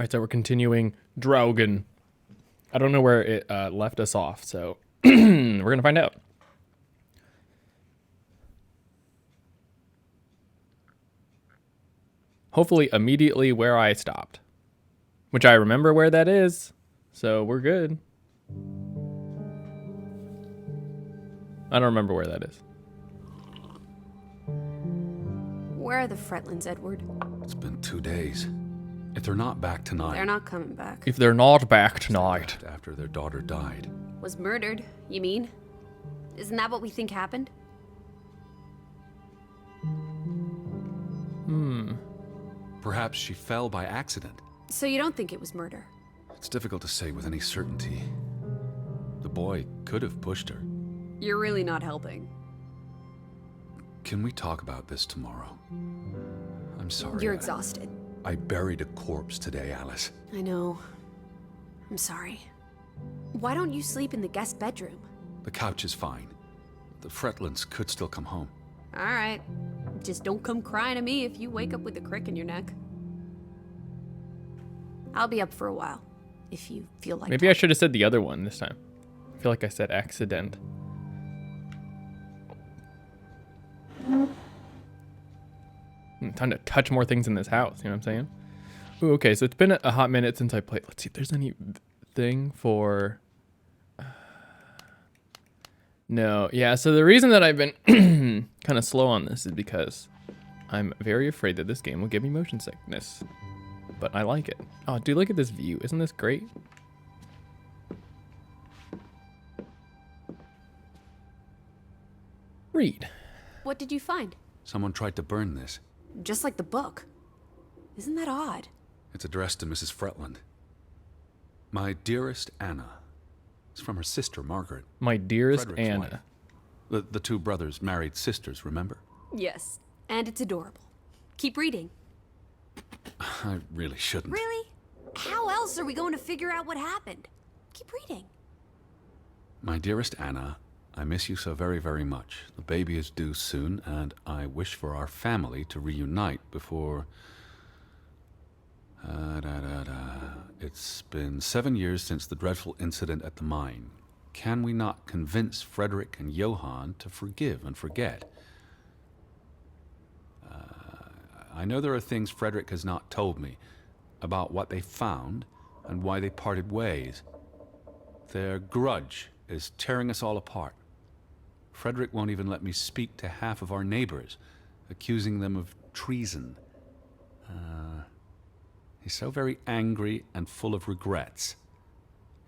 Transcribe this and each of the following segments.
Alright, so we're continuing Draugen. I don't know where it left us off, so we're gonna find out. Hopefully immediately where I stopped. Which I remember where that is, so we're good. I don't remember where that is. Where are the Fretlands, Edward? It's been 2 days. If they're not back tonight... They're not coming back. If they're not back tonight. After their daughter died. Was murdered, you mean? Isn't that what we think happened? Perhaps she fell by accident. So you don't think it was murder? It's difficult to say with any certainty. The boy could have pushed her. You're really not helping. Can we talk about this tomorrow? I'm sorry. You're exhausted. I buried a corpse today, Alice. I know. I'm sorry. Why don't you sleep in the guest bedroom? The couch is fine. The Fretlands could still come home. All right. Just don't come crying to me if you wake up with a crick in your neck. I'll be up for a while, if you feel like Maybe I should have said the other one this time. I feel like I said accident. Time to touch more things in this house, you know what I'm saying? Ooh, okay, so it's been a hot minute since I played. Let's see if there's anything for... No, yeah, so the reason that I've been kind of slow on this is because I'm very afraid that this game will give me motion sickness. But I like it. Oh, dude, look at this view. Isn't this great? Read. What did you find? Someone tried to burn this. Just like the book. Isn't that odd? It's addressed to Mrs. Fretland. My dearest Anna. It's from her sister, Margaret. My dearest Frederick's Anna. wife. The two brothers married sisters, remember? Yes, and it's adorable. Keep reading. I really shouldn't. Really? How else are we going to figure out what happened? Keep reading. My dearest Anna, I miss you so very, very much. The baby is due soon, and I wish for our family to reunite before... It's been 7 years since the dreadful incident at the mine. Can we not convince Frederick and Johann to forgive and forget? I know there are things Frederick has not told me about what they found and why they parted ways. Their grudge is tearing us all apart. Frederick won't even let me speak to half of our neighbors, accusing them of treason. He's so very angry and full of regrets.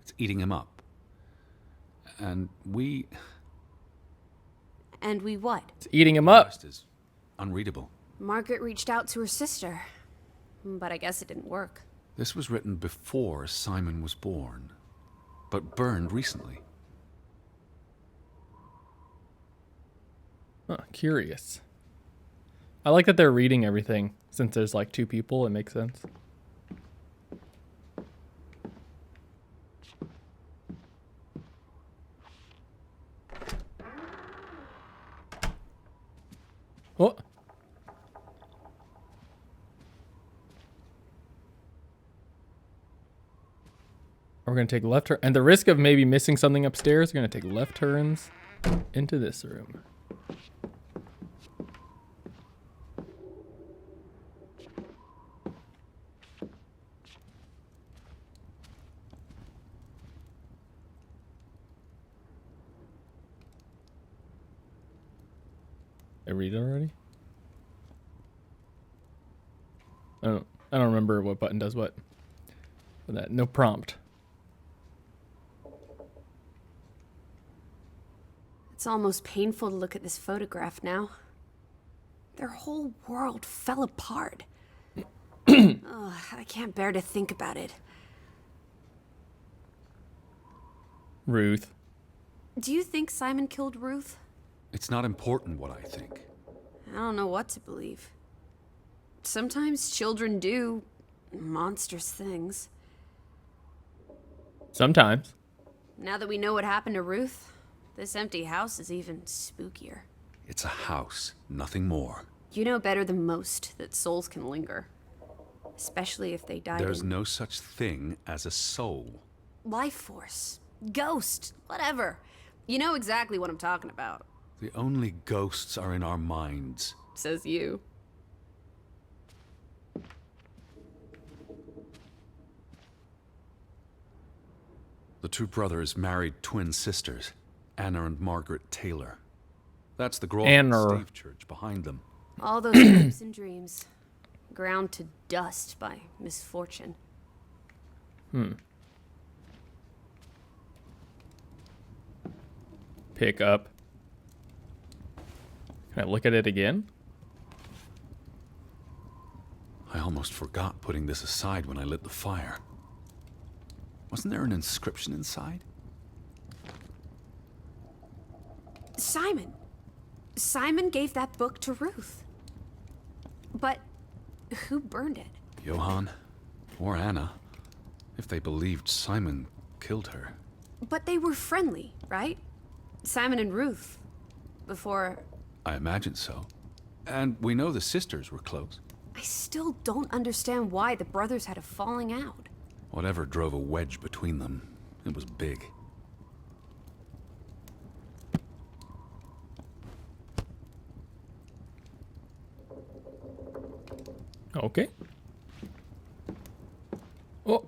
It's eating him up. And we... And we what? It's eating him The up. rest is unreadable. Margaret reached out to her sister, but I guess it didn't work. This was written before Simon was born, but burned recently. Huh, curious. I like that they're reading everything. Since there's like two people, it makes sense. What? We're gonna take left turn, and the risk of maybe missing something upstairs, we're gonna take left turns into this room. I read it already? I don't remember what button does what. For that, no prompt. It's almost painful to look at this photograph now. Their whole world fell apart. Ugh, I can't bear to think about it. Ruth. Do you think Simon killed Ruth? It's not important what I think. I don't know what to believe. Sometimes children do monstrous things. Sometimes. Now that we know what happened to Ruth, this empty house is even spookier. It's a house, nothing more. You know better than most that souls can linger. Especially if they died There's in no such thing as a soul. life force, ghost, whatever. You know exactly what I'm talking about. The only ghosts are in our minds. Says you. The two brothers married twin sisters, Anna and Margaret Taylor. That's the Draugen Anna. Stave Church behind them. All those hopes and dreams, ground to dust by misfortune. Pick up. Can I look at it again? I almost forgot putting this aside when I lit the fire. Wasn't there an inscription inside? Simon. Simon gave that book to Ruth. But who burned it? Johann or Anna, if they believed Simon killed her. But they were friendly, right? Simon and Ruth. Before... I imagine so. And we know the sisters were close. I still don't understand why the brothers had a falling out. Whatever drove a wedge between them, it was big. Okay. Oh,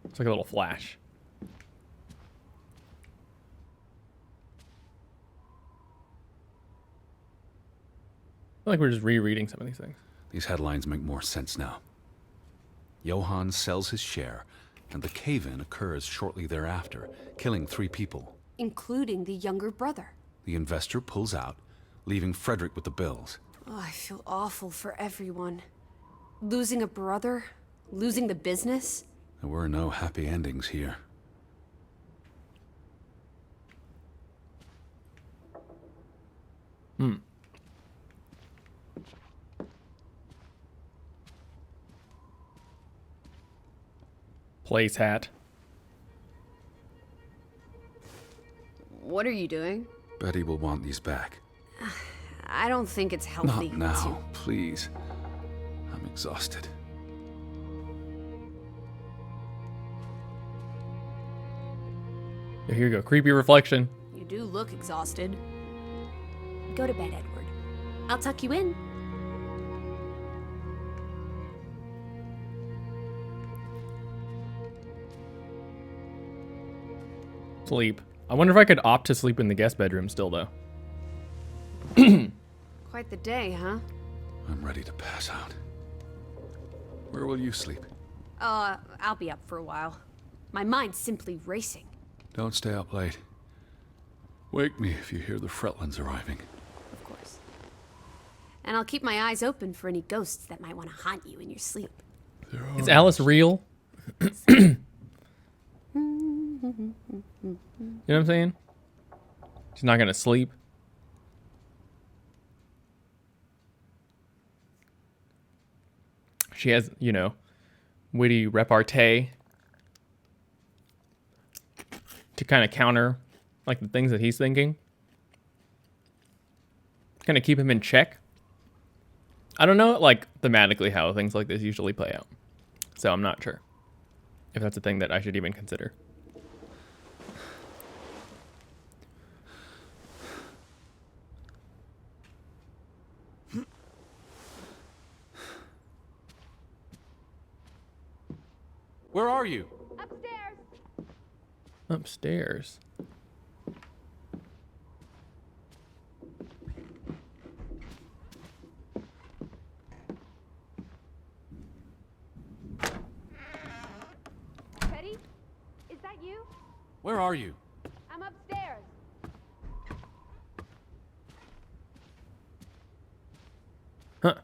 it's like a little flash. I feel like we're just rereading some of these things. These headlines make more sense now. Johann sells his share, and the cave-in occurs shortly thereafter, killing 3 people. Including the younger brother. The investor pulls out, leaving Frederick with the bills. Oh, I feel awful for everyone. Losing a brother, losing the business. There were no happy endings here. Place hat. What are you doing? Betty will want these back. I don't think it's healthy. Not now, please. I'm exhausted. Here you go. Creepy reflection. You do look exhausted. Go to bed, Edward. I'll tuck you in. Sleep. I wonder if I could opt to sleep in the guest bedroom still, though. Quite the day, huh? I'm ready to pass out. Where will you sleep? I'll be up for a while. My mind's simply racing. Don't stay up late. Wake me if you hear the Fretlands arriving. Of course. And I'll keep my eyes open for any ghosts that might want to haunt you in your sleep. Is Alice real? You know what I'm saying? She's not gonna sleep. She has, you know, witty repartee to kind of counter, like, the things that he's thinking. Kind of keep him in check. I don't know, like, thematically how things like this usually play out. So I'm not sure if that's a thing that I should even consider. Where are you? Upstairs. Upstairs. Betty? Is that you? Where are you? I'm upstairs. Huh.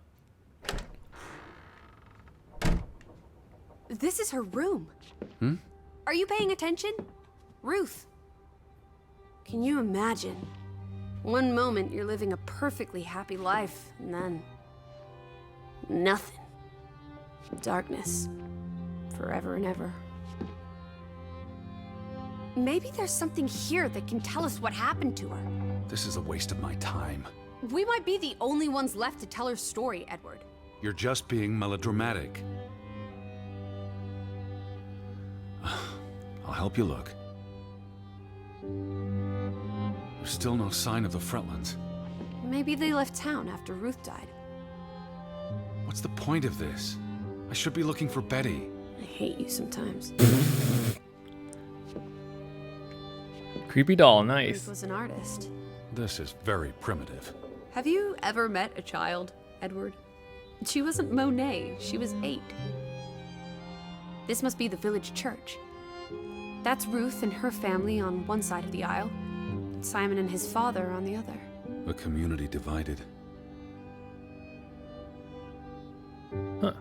This is her room. Are you paying attention? Ruth. Can you imagine? One moment you're living a perfectly happy life, and then... nothing. Darkness. Forever and ever. Maybe there's something here that can tell us what happened to her. This is a waste of my time. We might be the only ones left to tell her story, Edward. You're just being melodramatic. help you look. There's still no sign of the Fretlands. Maybe they left town after Ruth died. What's the point of this? I should be looking for Betty. I hate you sometimes. Creepy doll, Ruth nice. was an artist. This is very primitive. Have you ever met a child, Edward? She wasn't Monet, she was 8. This must be the village church. That's Ruth and her family on one side of the aisle, Simon and his father on the other. A community divided. Huh.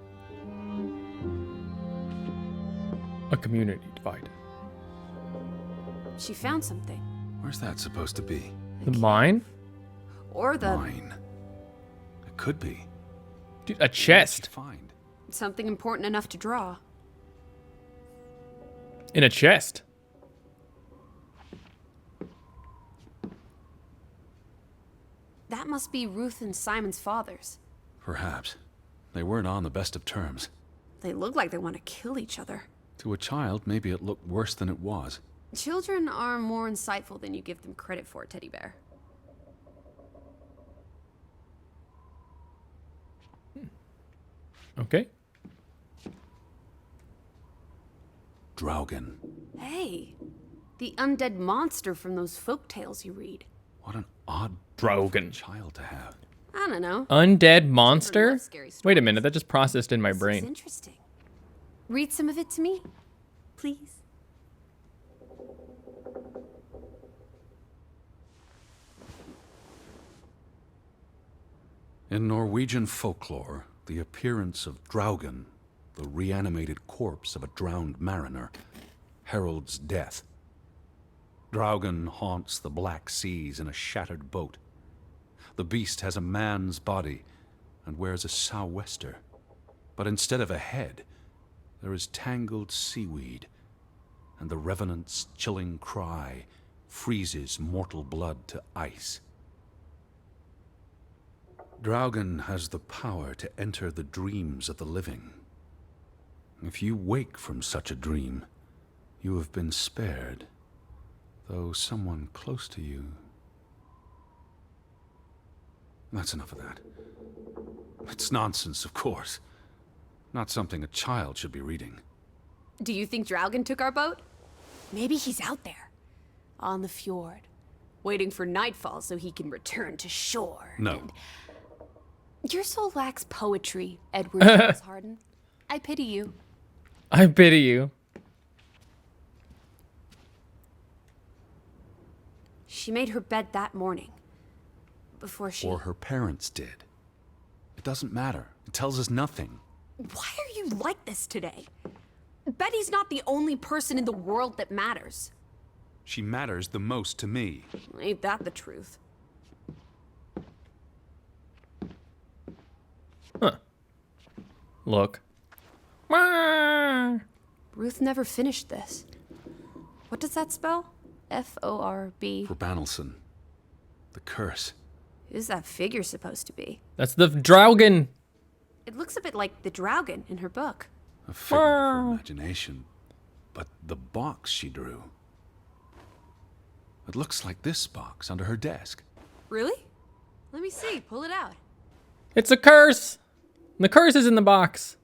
A community divided. She found something. Where's that supposed to be? The mine? Or the... Mine. It could be. Dude, a chest. Find. something important enough to draw. In a chest. That must be Ruth and Simon's fathers. Perhaps. They weren't on the best of terms. They look like they want to kill each other. To a child, maybe it looked worse than it was. Children are more insightful than you give them credit for, Teddy Bear. Okay. Draugen. Hey, the undead monster from those folk tales you read. What an odd Draugen. child to have. I don't know. Undead monster? love scary Wait a stories. minute, that just processed in my This is brain. interesting. Read some of it to me, please. In Norwegian folklore, the appearance of Draugen, the reanimated corpse of a drowned mariner, heralds death. Draugen haunts the Black Seas in a shattered boat. The beast has a man's body and wears a sou'wester. But instead of a head, there is tangled seaweed, and the revenant's chilling cry freezes mortal blood to ice. Draugen has the power to enter the dreams of the living. If you wake from such a dream, you have been spared, though someone close to you... That's enough of that. It's nonsense, of course. Not something a child should be reading. Do you think Draugen took our boat? Maybe he's out there, on the fjord, waiting for nightfall so he can return to shore. No. And... Your soul lacks poetry, Edward Charles Harden. I pity you. I pity you. She made her bed that morning. Before she... Or her parents did. It doesn't matter. It tells us nothing. Why are you like this today? Betty's not the only person in the world that matters. She matters the most to me. Ain't that the truth? Huh. Look. Ruth never finished this. What does that spell? F-O-R-B. For Banelson. The curse. Who's that figure supposed to be? That's the Draugen. It looks a bit like the Draugen in her book. A figment of her imagination. But the box she drew... It looks like this box under her desk. Really? Let me see. Pull it out. It's a curse. The curse is in the box.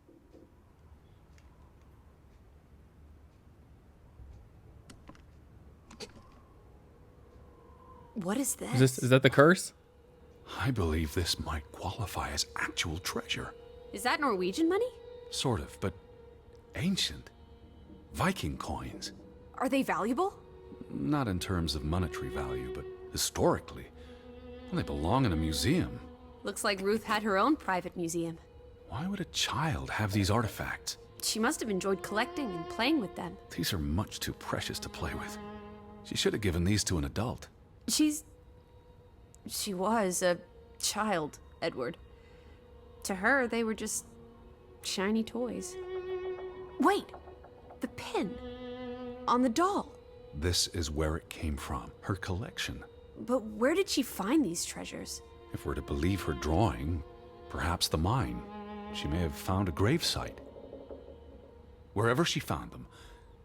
What is this? Is that the curse? I believe this might qualify as actual treasure. Is that Norwegian money? Sort of, but ancient. Viking coins. Are they valuable? Not in terms of monetary value, but historically. Well, they belong in a museum. Looks like Ruth had her own private museum. Why would a child have these artifacts? She must have enjoyed collecting and playing with them. These are much too precious to play with. She should have given these to an adult. She was a child, Edward. To her, they were just shiny toys. Wait! The pin! On the doll! This is where it came from, her collection. But where did she find these treasures? If we're to believe her drawing, perhaps the mine. She may have found a gravesite. Wherever she found them,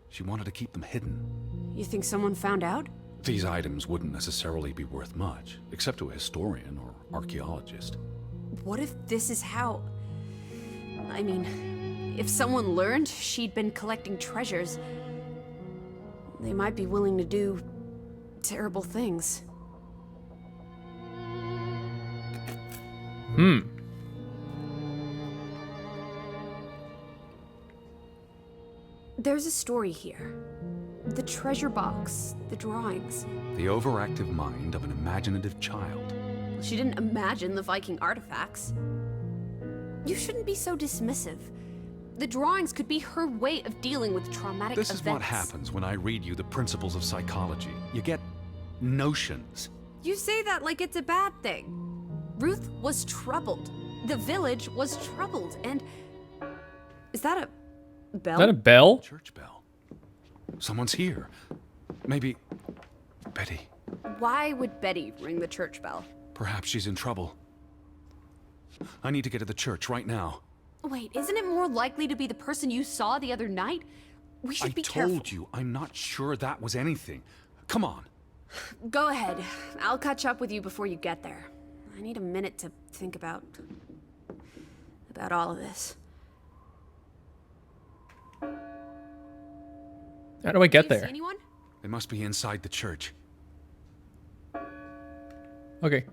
She wanted to keep them hidden. You think someone found out? These items wouldn't necessarily be worth much, except to a historian or archaeologist. What if this is how... I mean, if someone learned she'd been collecting treasures, they might be willing to do terrible things. There's a story here. The treasure box, the drawings. The overactive mind of an imaginative child. She didn't imagine the Viking artifacts. You shouldn't be so dismissive. The drawings could be her way of dealing with traumatic events. This is what happens when I read you the principles of psychology. You get notions. You say that like it's a bad thing. Ruth was troubled. The village was troubled, and... Is that a bell? Is that a bell? Church bell. Someone's here. Maybe... Betty. Why would Betty ring the church bell? Perhaps she's in trouble. I need to get to the church right now. Wait, isn't it more likely to be the person you saw the other night? We should be careful. I told you, I'm not sure that was anything. Come on. Go ahead. I'll catch up with you before you get there. I need a minute to think about all of this. How do I get Do you there? see anyone? They must be inside the church. Okay.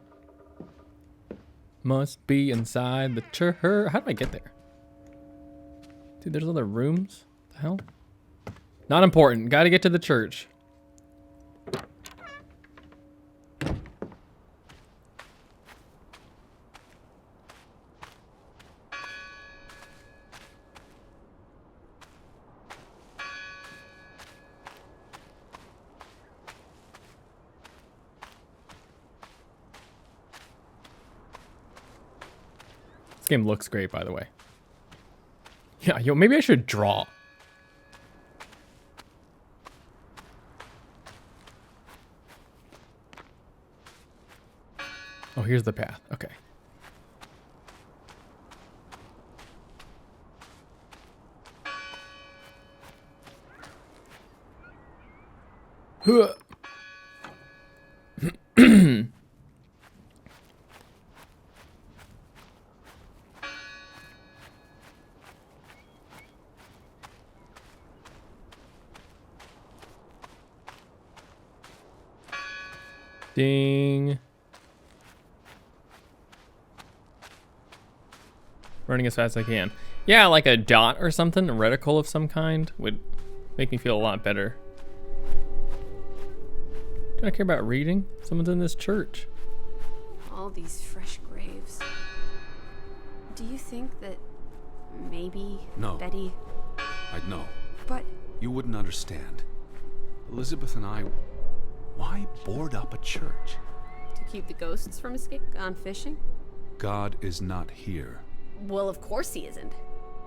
Must be inside the church. How do I get there? Dude, there's other rooms. The hell? Not important. Gotta get to the church. This game looks great, by the way. Yeah, yo, maybe I should draw. Oh, here's the path. Okay. Huh. Ding. Running as fast as I can. Yeah, like a dot or something, a reticle of some kind would make me feel a lot better. Do I care about reading? Someone's in this church. All these fresh graves. Do you think that maybe No. Betty... I'd know. But You wouldn't understand. Elizabeth and I... Why board up a church? to keep the ghosts from gone fishing? God is not here. Well, of course he isn't.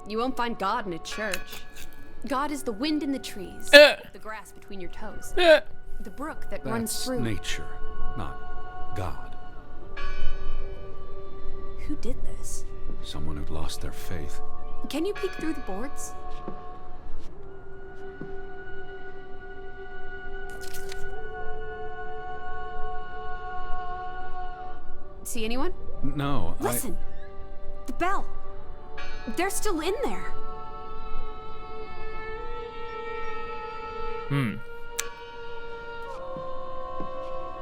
You won't find God in a church. God is the wind in the trees, the grass between your toes, the brook that runs That's through. nature, not God. Who did this? Someone who'd lost their faith. Can you peek through the boards? See anyone? No, Listen! The bell! They're still in there!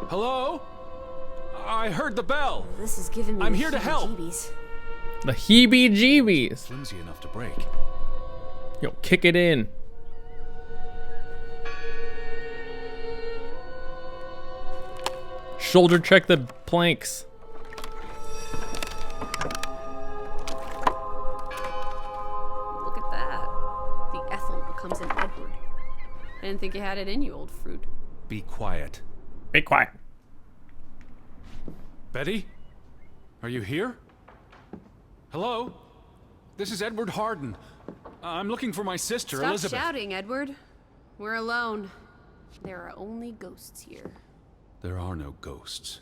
Hello? I heard the bell. This is giving me I'm the here to help. heebie-jeebies. The heebie-jeebies. Flimsy enough to break. Yo, kick it in. Shoulder check the planks. Look at that. The Ethel becomes an Edward. I didn't think you had it in you, old fruit. Be quiet. Be quiet. Betty? Are you here? Hello? This is Edward Harden. I'm looking for my sister, Stop Elizabeth. shouting, Edward. We're alone. There are only ghosts here. There are no ghosts.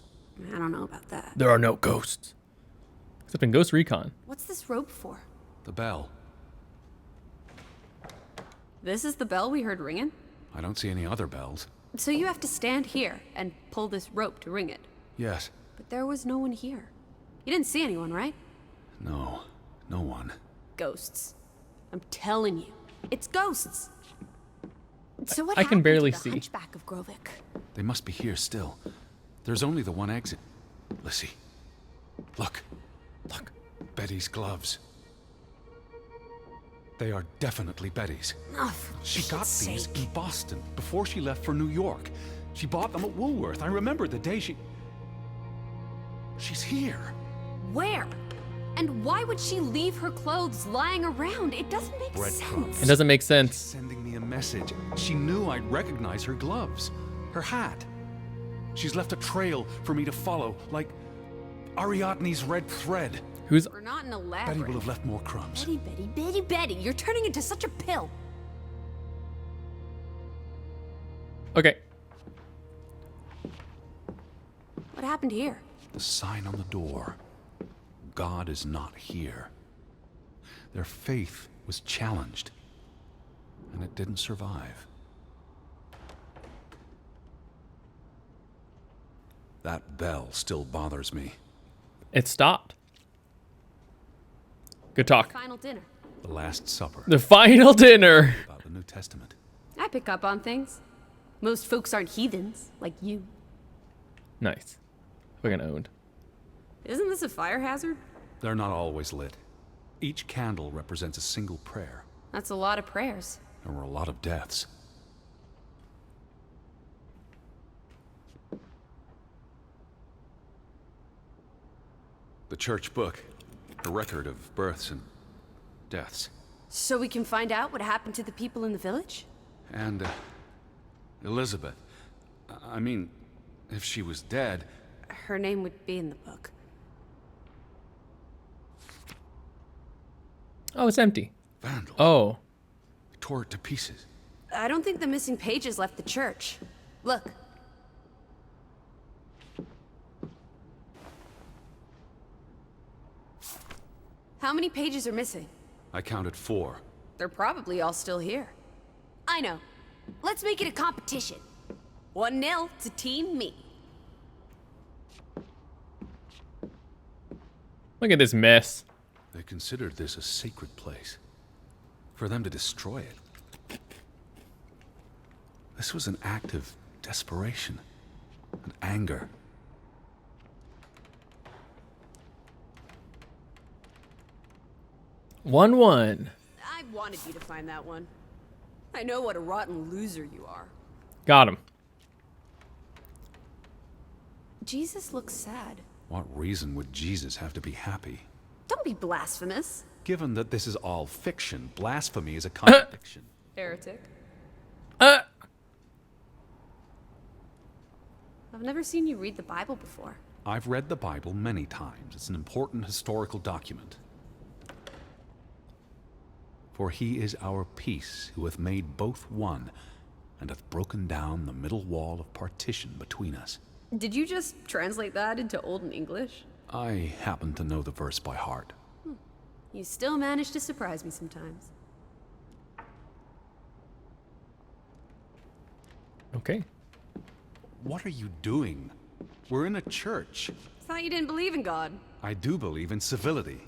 I don't know about that. There are no ghosts. Except in Ghost Recon. What's this rope for? The bell. This is the bell we heard ringing? I don't see any other bells. So you have to stand here and pull this rope to ring it. Yes. But there was no one here. You didn't see anyone, right? No. No one. Ghosts. I'm telling you, it's ghosts. So what I can happened barely to the see. Hunchback of Grovik? They must be here still. There's only the one exit. Lissy. Look. Look. Betty's gloves. They are definitely Betty's. Oh, for She got Pete's these sake. in Boston before she left for New York. She bought them at Woolworth. I remember the day she... She's here. Where? And why would she leave her clothes lying around? It doesn't make Breadcrumbs. sense. It doesn't make sense. Sending me a message. She knew I'd recognize her gloves, her hat. She's left a trail for me to follow, like Ariadne's red thread. Who's... We're not in a Betty labyrinth. will have left more crumbs. Betty. You're turning into such a pill. Okay. What happened here? The sign on the door. God is not here. Their faith was challenged, and it didn't survive. That bell still bothers me. It stopped. Good talk. Final dinner. The Last Supper. The final dinner. About the New Testament. I pick up on things. Most folks aren't heathens, like you. Nice. Fucking owned. Isn't this a fire hazard? They're not always lit. Each candle represents a single prayer. That's a lot of prayers. There were a lot of deaths. The church book, a record of births and deaths. So we can find out what happened to the people in the village? And Elizabeth. I mean, if she was dead, Her name would be in the book. Oh, it's empty. vandals Oh. tore it to pieces. I don't think the missing pages left the church. Look. How many pages are missing? I counted 4. They're probably all still here. I know. Let's make it a competition. 1-0 to Team Me. Look at this mess. They considered this a sacred place. For them to destroy it. This was an act of desperation and anger. One. I wanted you to find that one. I know what a rotten loser you are. Got him. Jesus looks sad. What reason would Jesus have to be happy? Don't be blasphemous. Given that this is all fiction, blasphemy is a contradiction. Heretic. Uh. I've never seen you read the Bible before. I've read the Bible many times. It's an important historical document. For he is our peace, who hath made both one, and hath broken down the middle wall of partition between us. Did you just translate that into Olden English? I happen to know the verse by heart. You still manage to surprise me sometimes. Okay. What are you doing? We're in a church. Thought you didn't believe in God. I do believe in civility.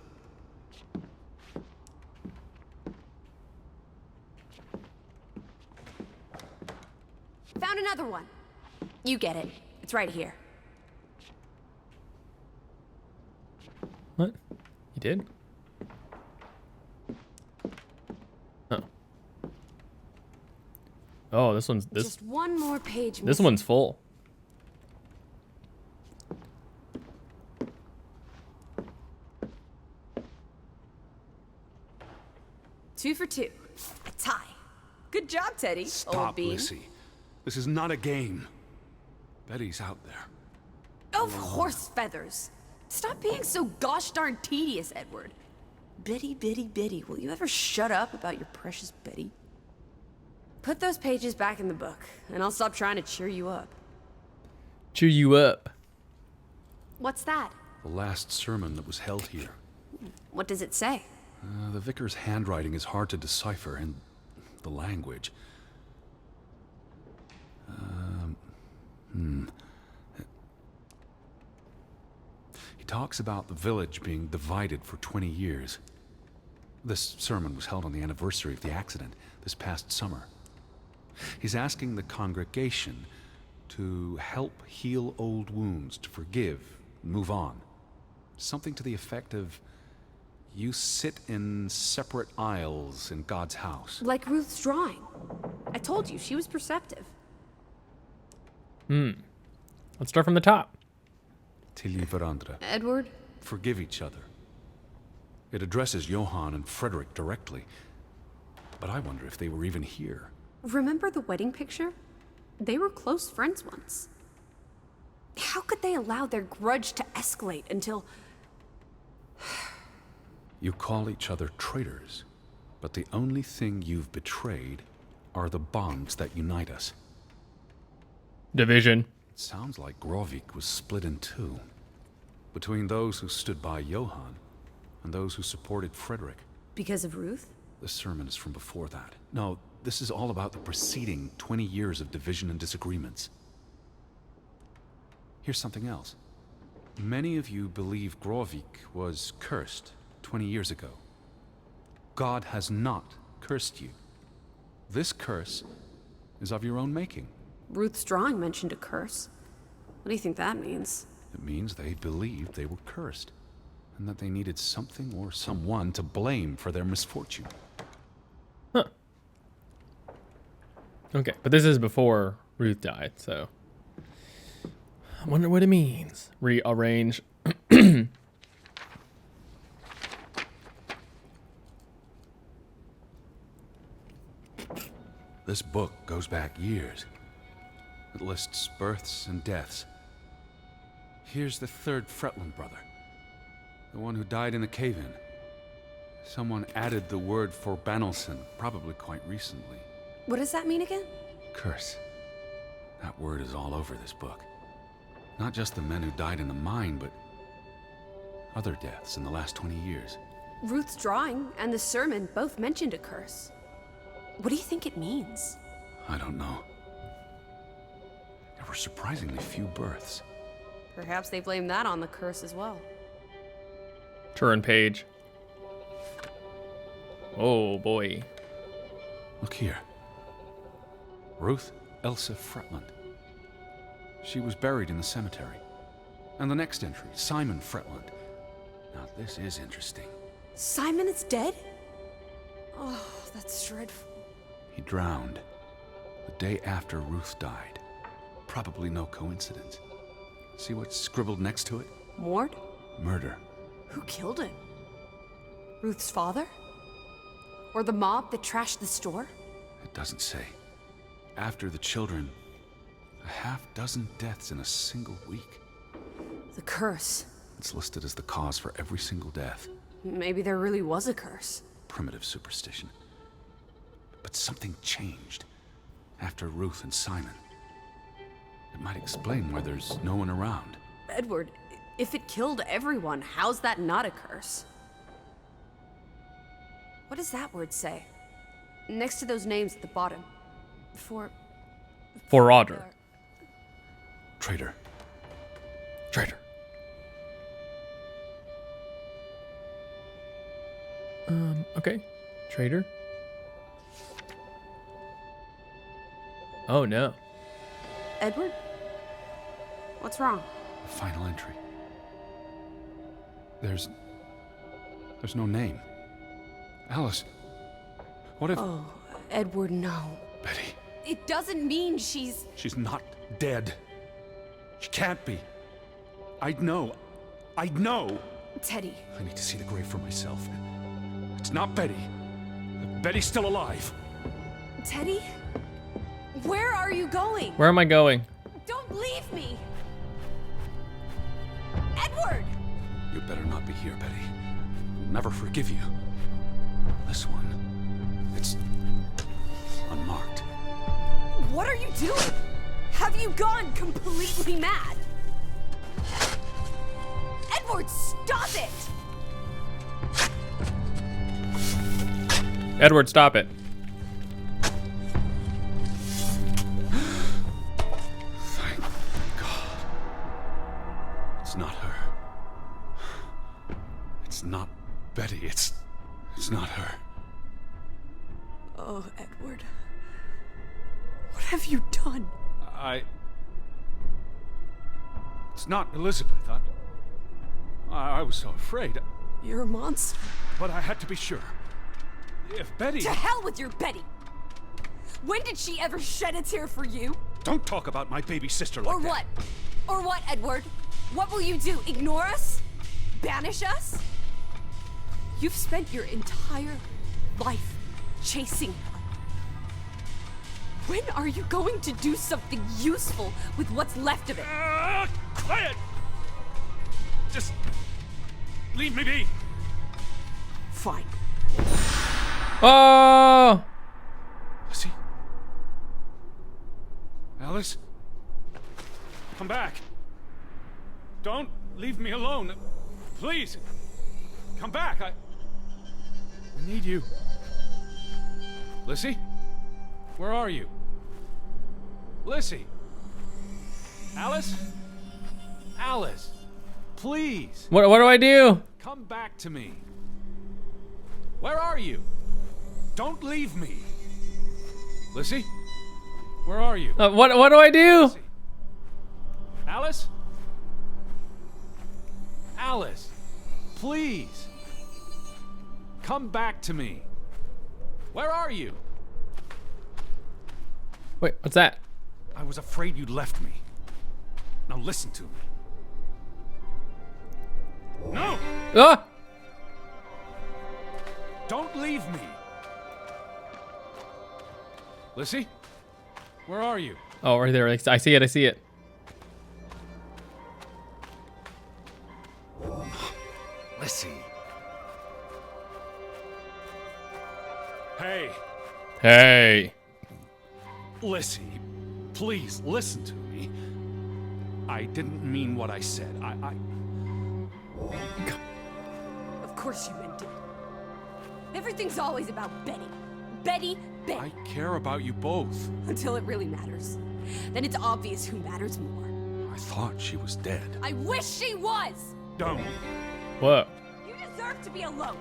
Found another one. You get it. It's right here. What? You did? Oh. Oh, this one's Just one more page. this missing. one's full. Two for two. A tie. Good job, Teddy. Old Stop, bean. Lissy. This is not a game. Betty's out there. Of horse feathers. Stop being so gosh darn tedious, Edward. Betty, will you ever shut up about your precious Betty? Put those pages back in the book, and I'll stop trying to cheer you up. Cheer you up. What's that? The last sermon that was held here. What does it say? The vicar's handwriting is hard to decipher, and the language. He talks about the village being divided for 20 years. This sermon was held on the anniversary of the accident this past summer. He's asking the congregation to help heal old wounds, to forgive, move on. Something to the effect of, you sit in separate aisles in God's house. Like Ruth's drawing. I told you, she was perceptive. Let's start from the top. Tilly Verandra. Edward? Forgive each other. It addresses Johann and Frederick directly. But I wonder if they were even here. Remember the wedding picture? They were close friends once. How could they allow their grudge to escalate until... You call each other traitors, but the only thing you've betrayed are the bonds that unite us. Division. It sounds like Grovik was split in two, between those who stood by Johann and those who supported Frederick. Because of Ruth? The sermon is from before that. No, this is all about the preceding 20 years of division and disagreements. Here's something else. Many of you believe Grovik was cursed 20 years ago. God has not cursed you. This curse is of your own making. Ruth's drawing mentioned a curse. What do you think that means? It means they believed they were cursed, and that they needed something or someone to blame for their misfortune. Huh. Okay, but this is before Ruth died, so... I wonder what it means. Rearrange. This book goes back years. It lists births and deaths. Here's the third Fretland brother. The one who died in the cave-in. Someone added the word for Banelson, probably quite recently. What does that mean again? Curse. That word is all over this book. Not just the men who died in the mine, but other deaths in the last 20 years. Ruth's drawing and the sermon both mentioned a curse. What do you think it means? I don't know. There were surprisingly few births. Perhaps they blame that on the curse as well. Turn page. Oh boy. Look here. Ruth Elsa Fretland. She was buried in the cemetery. And the next entry, Simon Fretland. Now this is interesting. Simon is dead? Oh, that's dreadful. He drowned the day after Ruth died. Probably no coincidence. See what's scribbled next to it? Mord? Murder. Who killed him? Ruth's father? Or the mob that trashed the store? It doesn't say. After the children, a half-dozen deaths in a single week. The curse. It's listed as the cause for every single death. Maybe there really was a curse. Primitive superstition. But something changed after Ruth and Simon. It might explain why there's no one around. Edward, if it killed everyone, how's that not a curse? What does that word say? Next to those names at the bottom. Forradder. Traitor. Traitor. Okay. Traitor. Oh no. Edward? What's wrong? The final entry. There's no name. Alice, what if... Oh, Edward, no. Betty. It doesn't mean she's... She's not dead. She can't be. I'd know. I'd know. Teddy. I need to see the grave for myself. It's not Betty. Betty's still alive. Teddy? Where are you going? Where am I going? Don't leave me! Edward! You better not be here, Betty. I'll never forgive you. This one, it's unmarked. What are you doing? Have you gone completely mad? Edward, stop it! Edward, stop it. Betty, it's not her. Oh, Edward. What have you done? It's not Elizabeth. I was so afraid. You're a monster. But I had to be sure. If Betty... To hell with your Betty! When did she ever shed a tear for you? Don't talk about my baby sister like that. Or what? Or what, Edward? What will you do? Ignore us? Banish us? You've spent your entire life chasing her. When are you going to do something useful with what's left of it? Quiet! Just leave me be. Fine. Oh! Lizzie? Alice? Come back. Don't leave me alone. Please. Come back. I need you. Lizzie? Where are you? Lizzie? Alice? Alice? Please. What do I do? Come back to me. Where are you? Don't leave me. Lizzie? Where are you? What do I do? Lizzie? Alice? Alice, please. Come back to me. Where are you? Wait, what's that? I was afraid you'd left me. Now listen to me. No! Ah! Don't leave me. Lizzie? Where are you? Oh, right there. I see it. I see it. Lizzie. Hey. Hey. Lizzie, please listen to me. I didn't mean what I said. Of course you meant it. Everything's always about Betty. Betty, Betty. I care about you both. Until it really matters. Then it's obvious who matters more. I thought she was dead. I wish she was! Don't. What? You deserve to be alone.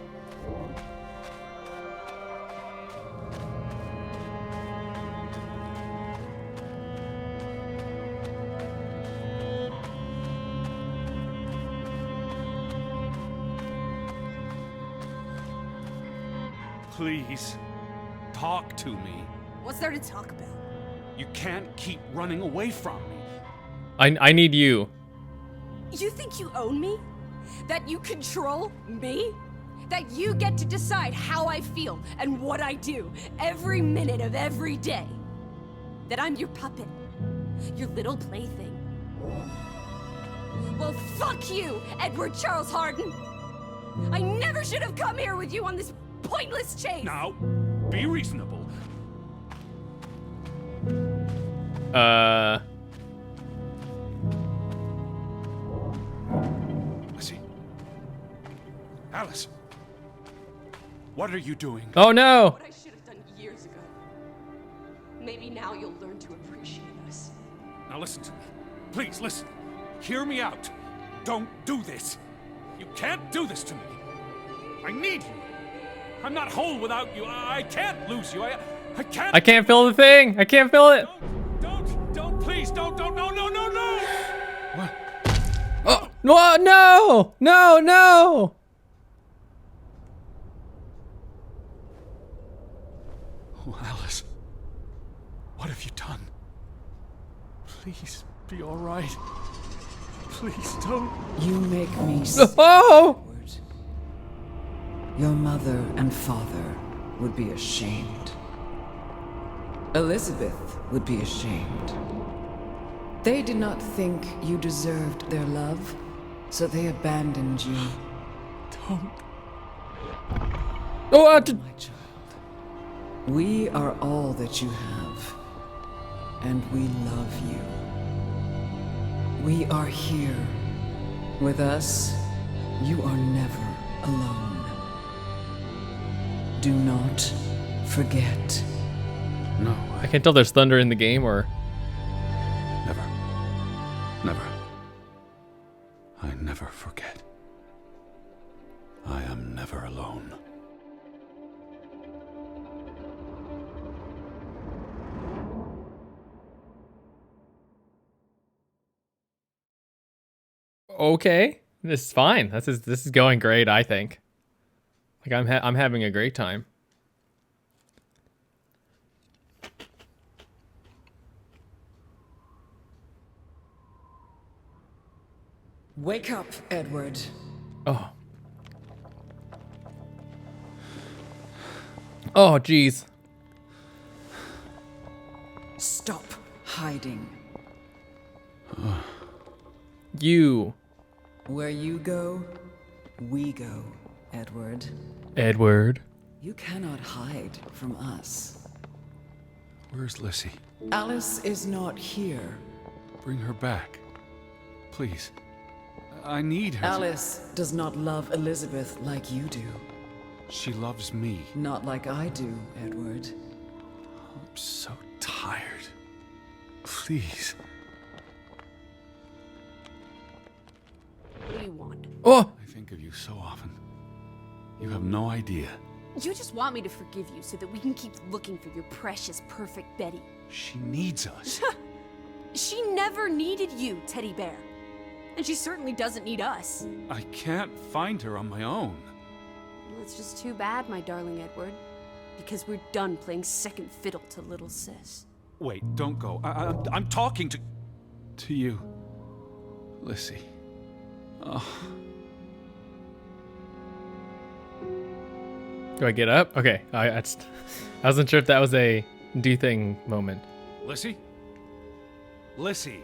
Please, talk to me. What's there to talk about? You can't keep running away from me. I need you. You think you own me? That you control me? That you get to decide how I feel and what I do every minute of every day? That I'm your puppet? Your little plaything? Well, fuck you, Edward Charles Harden! I never should have come here with you on this pointless chase! Now, be reasonable. Lizzie. Alice. What are you doing? Oh no. What I should have done years ago. Maybe now you'll learn to appreciate us. Now listen to me. Please, listen. Hear me out. Don't do this. You can't do this to me. I need you. I'm not whole without you. I can't lose you. I can't. I can't feel the thing. I can't feel it. Don't, please, don't, no. What? Oh, no. Oh, Alice. What have you done? Please, be all right. Please, don't. You make me sick. Oh. Edward. Your mother and father would be ashamed. Elizabeth would be ashamed. They did not think you deserved their love, so they abandoned you. Don't. Oh, My child, we are all that you have, and we love you. We are here. With us, you are never alone. Do not forget. No, I can't tell there's thunder in the game or. Never. I never forget. I am never alone. Okay, this is fine. This is going great. I think. Like I'm having a great time. Wake up, Edward. Oh. Oh, jeez. Stop hiding. You. Where you go, we go, Edward. Edward. You cannot hide from us. Where's Lissy? Alice is not here. Bring her back. Please. I need her. Alice does not love Elizabeth like you do. She loves me. Not like I do, Edward. I'm so tired. Please. What do you want? Oh. I think of you so often. You have no idea. You just want me to forgive you so that we can keep looking for your precious, perfect Betty. She needs us. She never needed you, Teddy Bear. And she certainly doesn't need us. I can't find her on my own. Well, it's just too bad, my darling Edward. Because we're done playing second fiddle to little sis. Wait, don't go. I'm talking to you. Lissy. Oh. Do I get up? Okay. I wasn't sure if that was a do thing moment. Lissy? Lissy.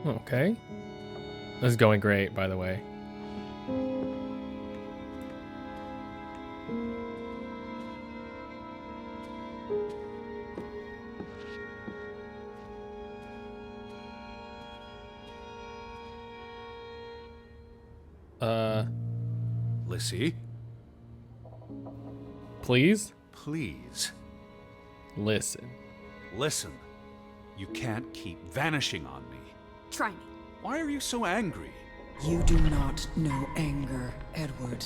Okay. This is going great, by the way. Lissy? Please? Please. Listen. Listen. You can't keep vanishing on me. Try me. Why are you so angry? You do not know anger, Edward.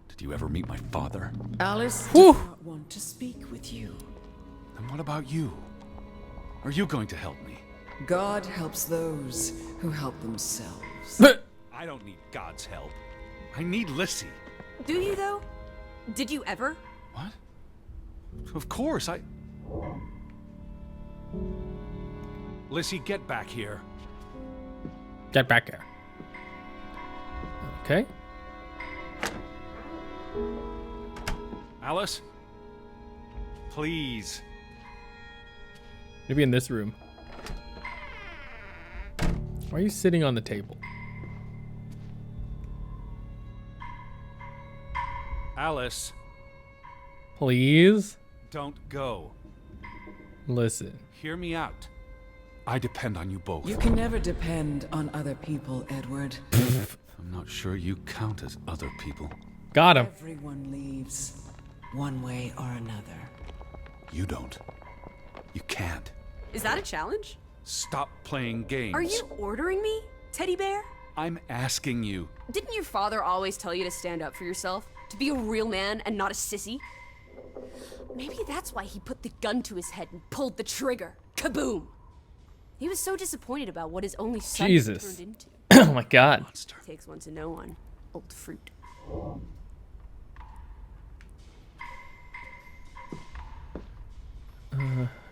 Did you ever meet my father? Alice Whew. does not want to speak with you. Then what about you? Are you going to help me? God helps those who help themselves. I don't need God's help. I need Lissy. Do you, though? Did you ever? What? Of course, Lissy, get back here. Get back here. Okay. Alice? Please. Maybe in this room. Why are you sitting on the table? Alice, Please? don't go. Listen. Hear me out. I depend on you both. You can never depend on other people, Edward. I'm not sure you count as other people. Got him. Everyone leaves, one way or another. You don't. You can't. Is that a challenge? Stop playing games. Are you ordering me, Teddy Bear? I'm asking you. Didn't your father always tell you to stand up for yourself? To be a real man and not a sissy? Maybe that's why he put the gun to his head and pulled the trigger. Kaboom! He was so disappointed about what his only son Jesus. turned into. Oh my god. Takes one to know one. Old fruit.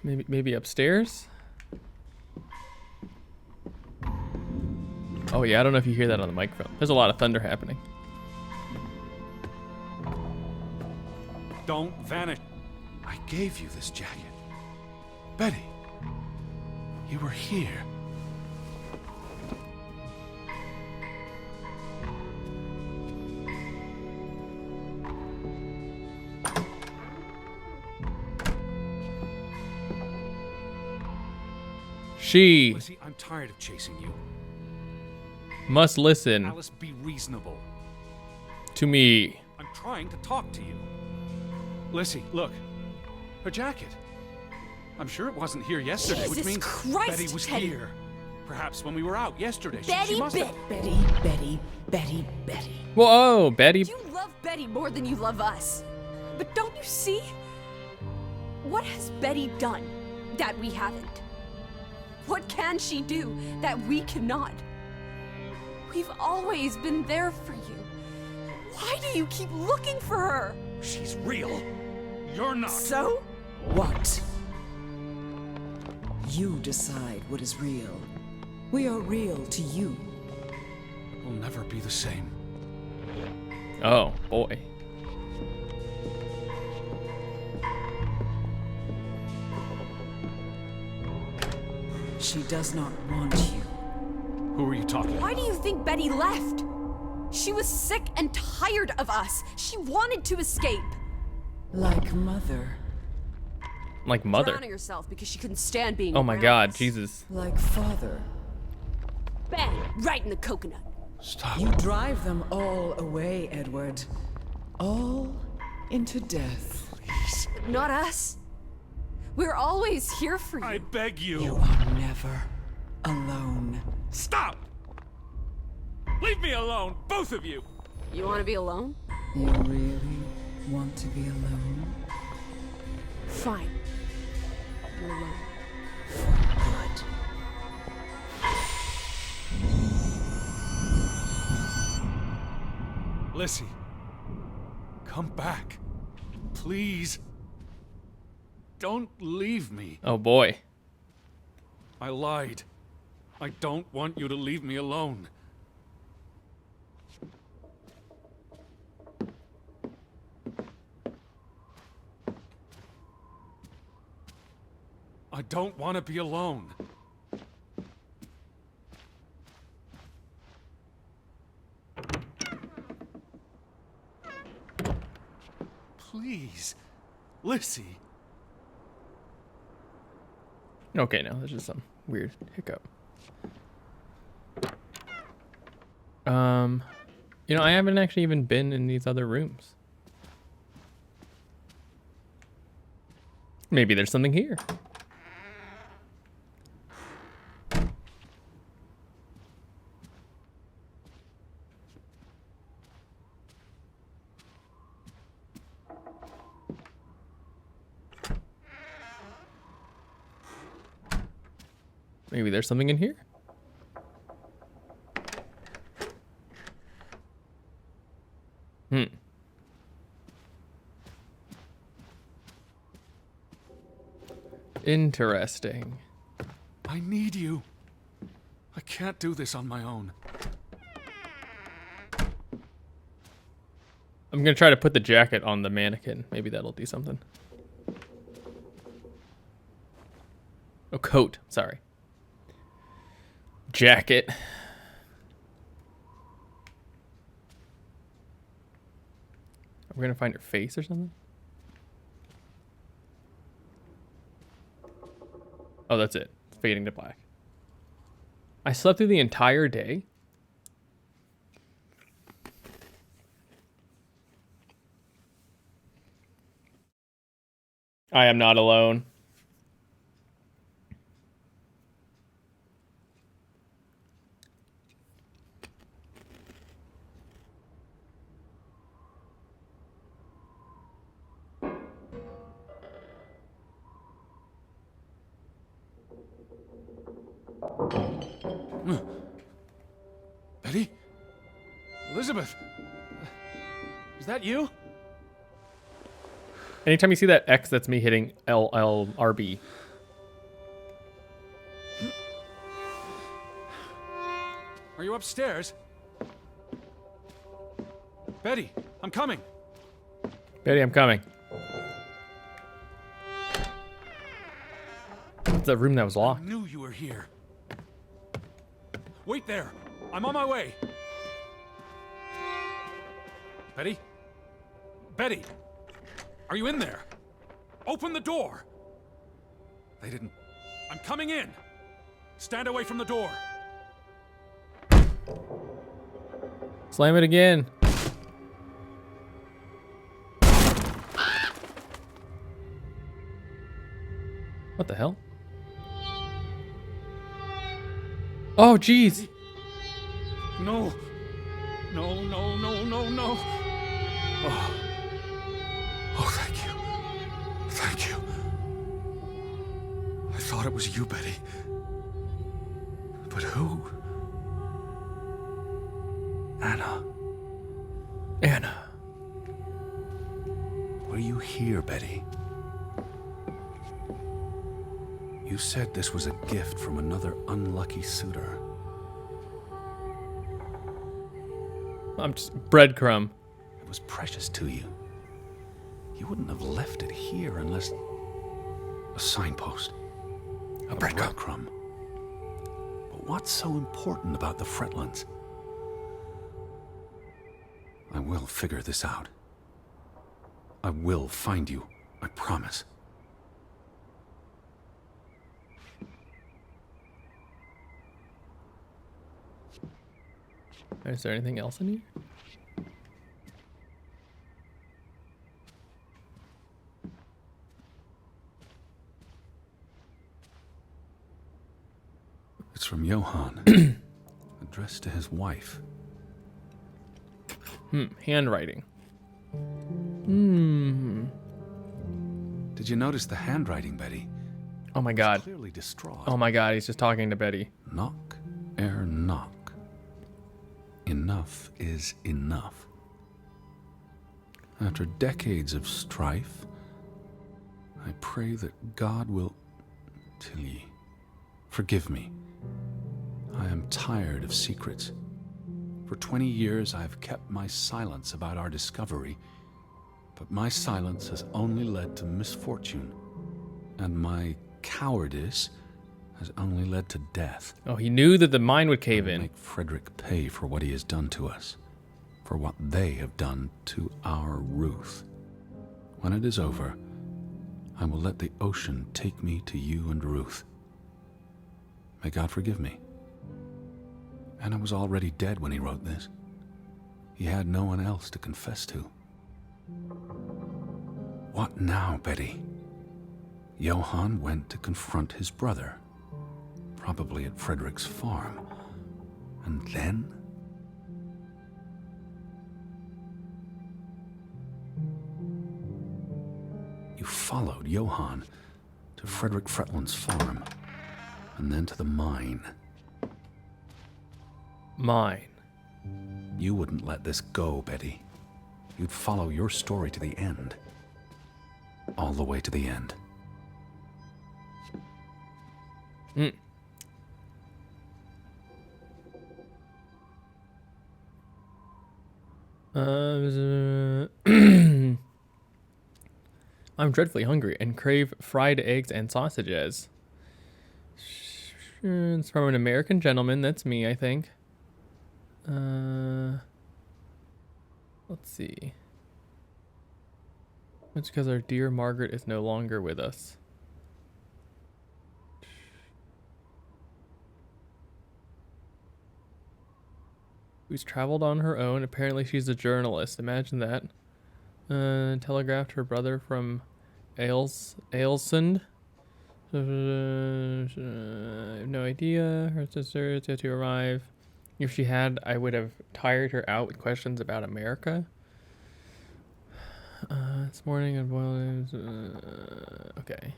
Maybe upstairs? Oh yeah, I don't know if you hear that on the microphone. There's a lot of thunder happening. Don't vanish. I gave you this jacket. Betty, you were here. She Lissy, I'm tired of chasing you. must listen Alice, be reasonable. to me. I'm trying to talk to you. Lissy, look. Her jacket. I'm sure it wasn't here yesterday, which Jesus means Christ, Betty was Teddy. here. Perhaps when we were out yesterday. Betty she must have... Betty. Whoa, Betty. You love Betty more than you love us. But don't you see? What has Betty done that we haven't? What can she do that we cannot? We've always been there for you. Why do you keep looking for her? She's real. You're not. So? What? You decide what is real. We are real to you. We'll never be the same. Oh, boy. She does not want you. Who are you talking Why about? do you think Betty left? She was sick and tired of us. She wanted to escape. Like mother. Like mother. Drowning herself because she couldn't stand being Oh my around god, us. Jesus. Like father. Bang! Right in the coconut. Stop. You drive them all away, Edward. All into death. Please. Not us. We're always here for you. I beg you. You are never alone. Stop! Leave me alone, both of you! You want to be alone? You really want to be alone? Fine. You're alone. Good. Lissy, come back. Please. Don't leave me. Oh boy. I lied. I don't want you to leave me alone. I don't want to be alone. Please. Lissy. Okay, no, there's just some weird hiccup. You know, I haven't actually even been in these other rooms. Maybe there's something here. Maybe there's something in here. Interesting. I need you. I can't do this on my own. I'm gonna try to put the jacket on the mannequin. Maybe that'll do something. Oh, coat. Sorry. Jacket. Are we gonna find her face or something? Oh, that's it. It's fading to black. I slept through the entire day. I am not alone. Betty? Elizabeth? Is that you? Anytime you see that X, that's me hitting LLRB. Are you upstairs? Betty, I'm coming. Betty, I'm coming. It's the room that was I locked. knew you were here. Wait there. I'm on my way. Betty? Betty! Are you in there? Open the door! They didn't... I'm coming in! Stand away from the door. Slam it again. What the hell? Oh, jeez. No. No, no, no, no, no. Oh. Oh, thank you. Thank you. I thought it was you, Betty. But who? Anna. Anna. Were you here, Betty? You said this was a gift from another unlucky suitor. I'm just breadcrumb. It was precious to you. You wouldn't have left it here unless... a signpost. A breadcrumb. But what's so important about the Fretlands? I will figure this out. I will find you. I promise. Is there anything else in here? It's from Johann. Addressed to his wife. Handwriting. Did you notice the handwriting, Betty? Oh my god. Clearly distraught. Oh my god, he's just talking to Betty. Knock ere knock. Enough is enough. After decades of strife, I pray that God will... Tilly, forgive me. I am tired of secrets. For 20 years I've kept my silence about our discovery, but my silence has only led to misfortune, and my cowardice has only led to death. Oh, he knew that the mine would cave in. Make Frederick pay for what he has done to us, for what they have done to our Ruth. When it is over, I will let the ocean take me to you and Ruth. May God forgive me. Anna was already dead when he wrote this. He had no one else to confess to. What now, Betty? Johann went to confront his brother, probably at Frederick's farm. And then? You followed Johann to Frederick Fretland's farm, and then to the mine. Mine. You wouldn't let this go, Betty. You'd follow your story to the end. All the way to the end. I'm dreadfully hungry and crave fried eggs and sausages. It's from an American gentleman. That's me, I think. Let's see. It's because our dear Margaret is no longer with us. Who's traveled on her own. Apparently she's a journalist. Imagine that. Telegraphed her brother from Ailsund. I have no idea. Her sister is yet to arrive. If she had, I would have tired her out with questions about America. This morning I boiled. Okay.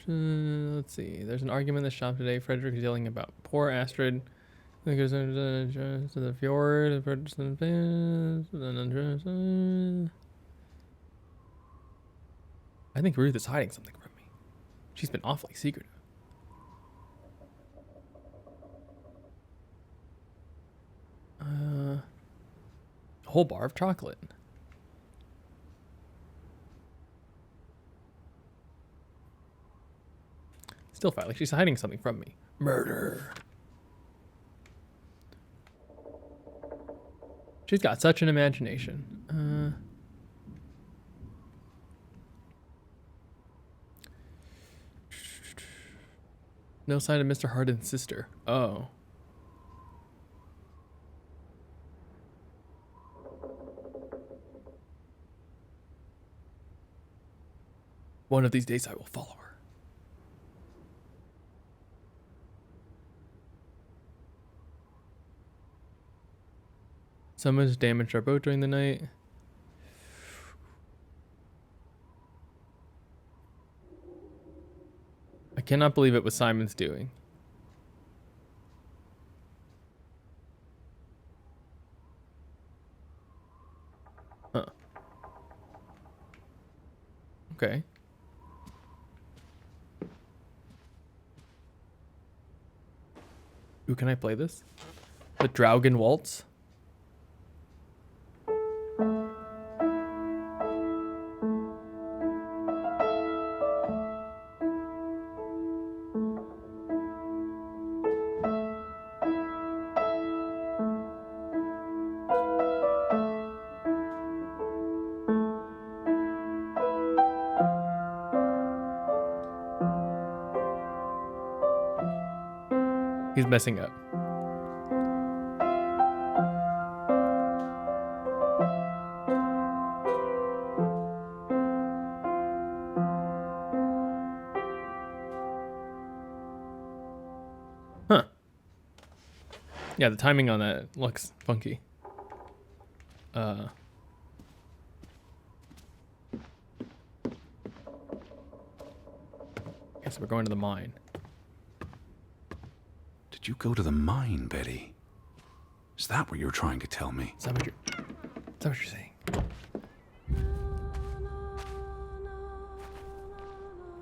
Let's see. There's an argument in the shop today. Frederick is yelling about poor Astrid. He goes to the fjord. I think Ruth is hiding something from me. She's been awfully secretive. A whole bar of chocolate. Still felt like she's hiding something from me. Murder. She's got such an imagination. No sign of Mr. Hardin's sister. Oh. One of these days I will follow her. Someone's damaged our boat during the night. I cannot believe it was Simon's doing. Huh. Okay. Ooh, can I play this? The Draugen Waltz? He's messing up. Huh. Yeah, the timing on that looks funky. Guess we're going to the mine. Did you go to the mine, Betty? Is that what you're trying to tell me? Is that what you're saying?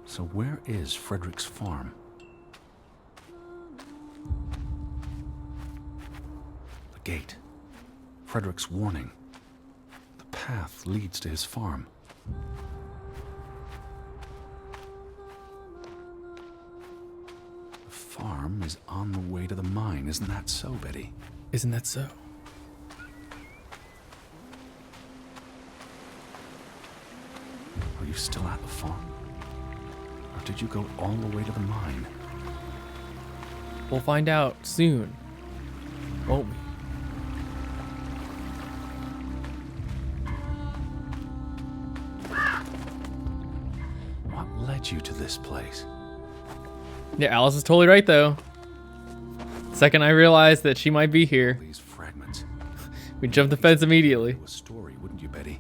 So where is Frederick's farm? The gate. Frederick's warning. The path leads to his farm. The farm is on the way to the mine. Isn't that so, Betty? Isn't that so? Are you still at the farm? Or did you go all the way to the mine? We'll find out soon, won't we? What led you to this place? Yeah, Alice is totally right, though. The second I realized that she might be here, These fragments. we jumped the fence immediately. A story, wouldn't you, Betty?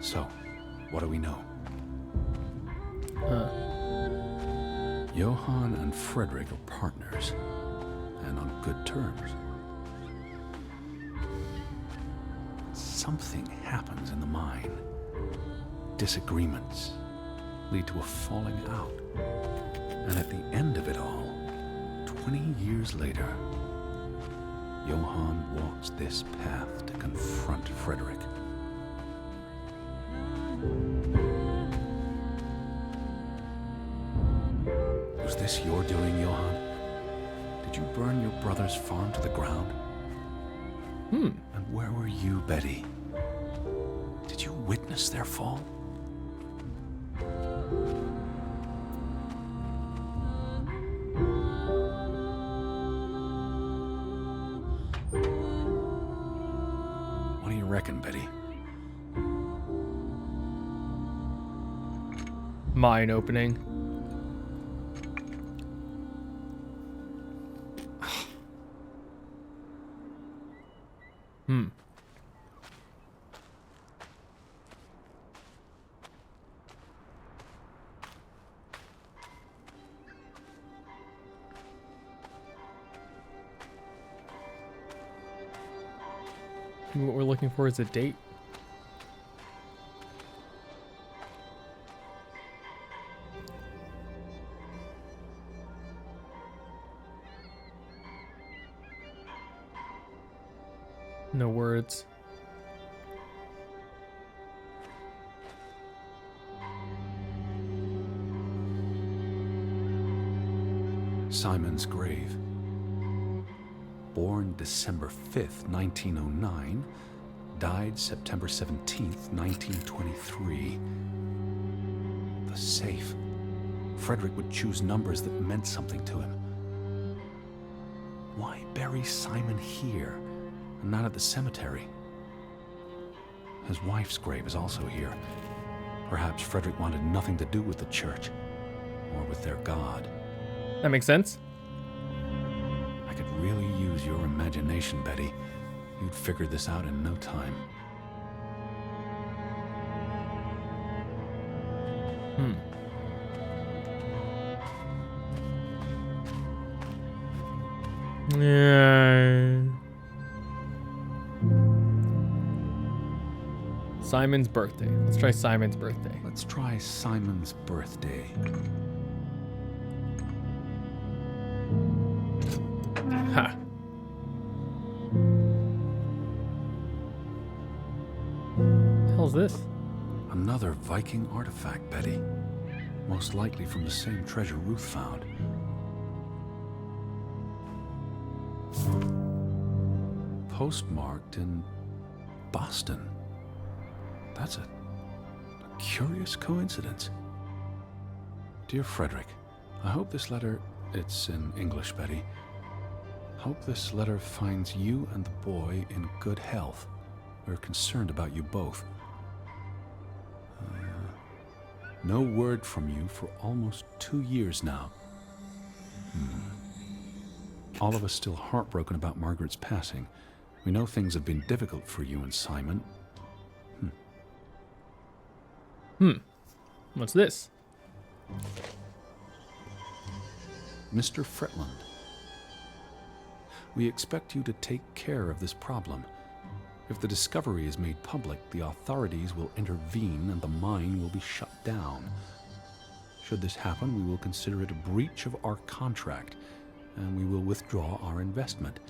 So, what do we know? Johann and Frederick are partners, and on good terms. Something happens in the mine. Disagreements lead to a falling out. And at the end of it all, 20 years later, Johann walks this path to confront Frederick. Was this your doing, Johann? Did you burn your brother's farm to the ground? And where were you, Betty? Did you witness their fall? What do you reckon, Betty? Mine opening. What we're looking for is a date. No words. Simon's grave. Born December 5th, 1909, died September 17th, 1923. The safe. Frederick would choose numbers that meant something to him. Why bury Simon here and not at the cemetery? His wife's grave is also here. Perhaps Frederick wanted nothing to do with the church, or with their god. That makes sense. I could really use your imagination, Betty. You'd figure this out in no time. Yeah. Simon's birthday. Let's try Simon's birthday. Let's try Simon's birthday. Ha. The hell's this? Another Viking artifact, Betty. Most likely from the same treasure Ruth found. Postmarked in Boston. That's a curious coincidence. Dear Frederick, I hope this letter, it's in English, Betty. Hope this letter finds you and the boy in good health. We're concerned about you both. No word from you for almost 2 years now. All of us still heartbroken about Margaret's passing. We know things have been difficult for you and Simon. What's this? Mr. Fretland, we expect you to take care of this problem. If the discovery is made public, the authorities will intervene and the mine will be shut down. Should this happen, we will consider it a breach of our contract, and we will withdraw our investment.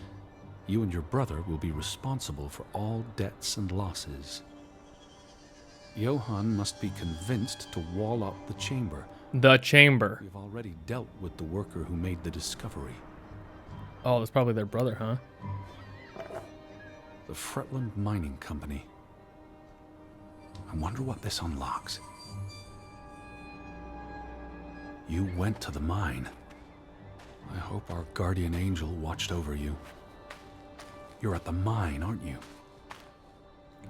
You and your brother will be responsible for all debts and losses. Johann must be convinced to wall up the chamber. The chamber. We've already dealt with the worker who made the discovery. Oh, that's probably their brother, huh? The Fretland Mining Company. I wonder what this unlocks. You went to the mine. I hope our guardian angel watched over you. You're at the mine, aren't you?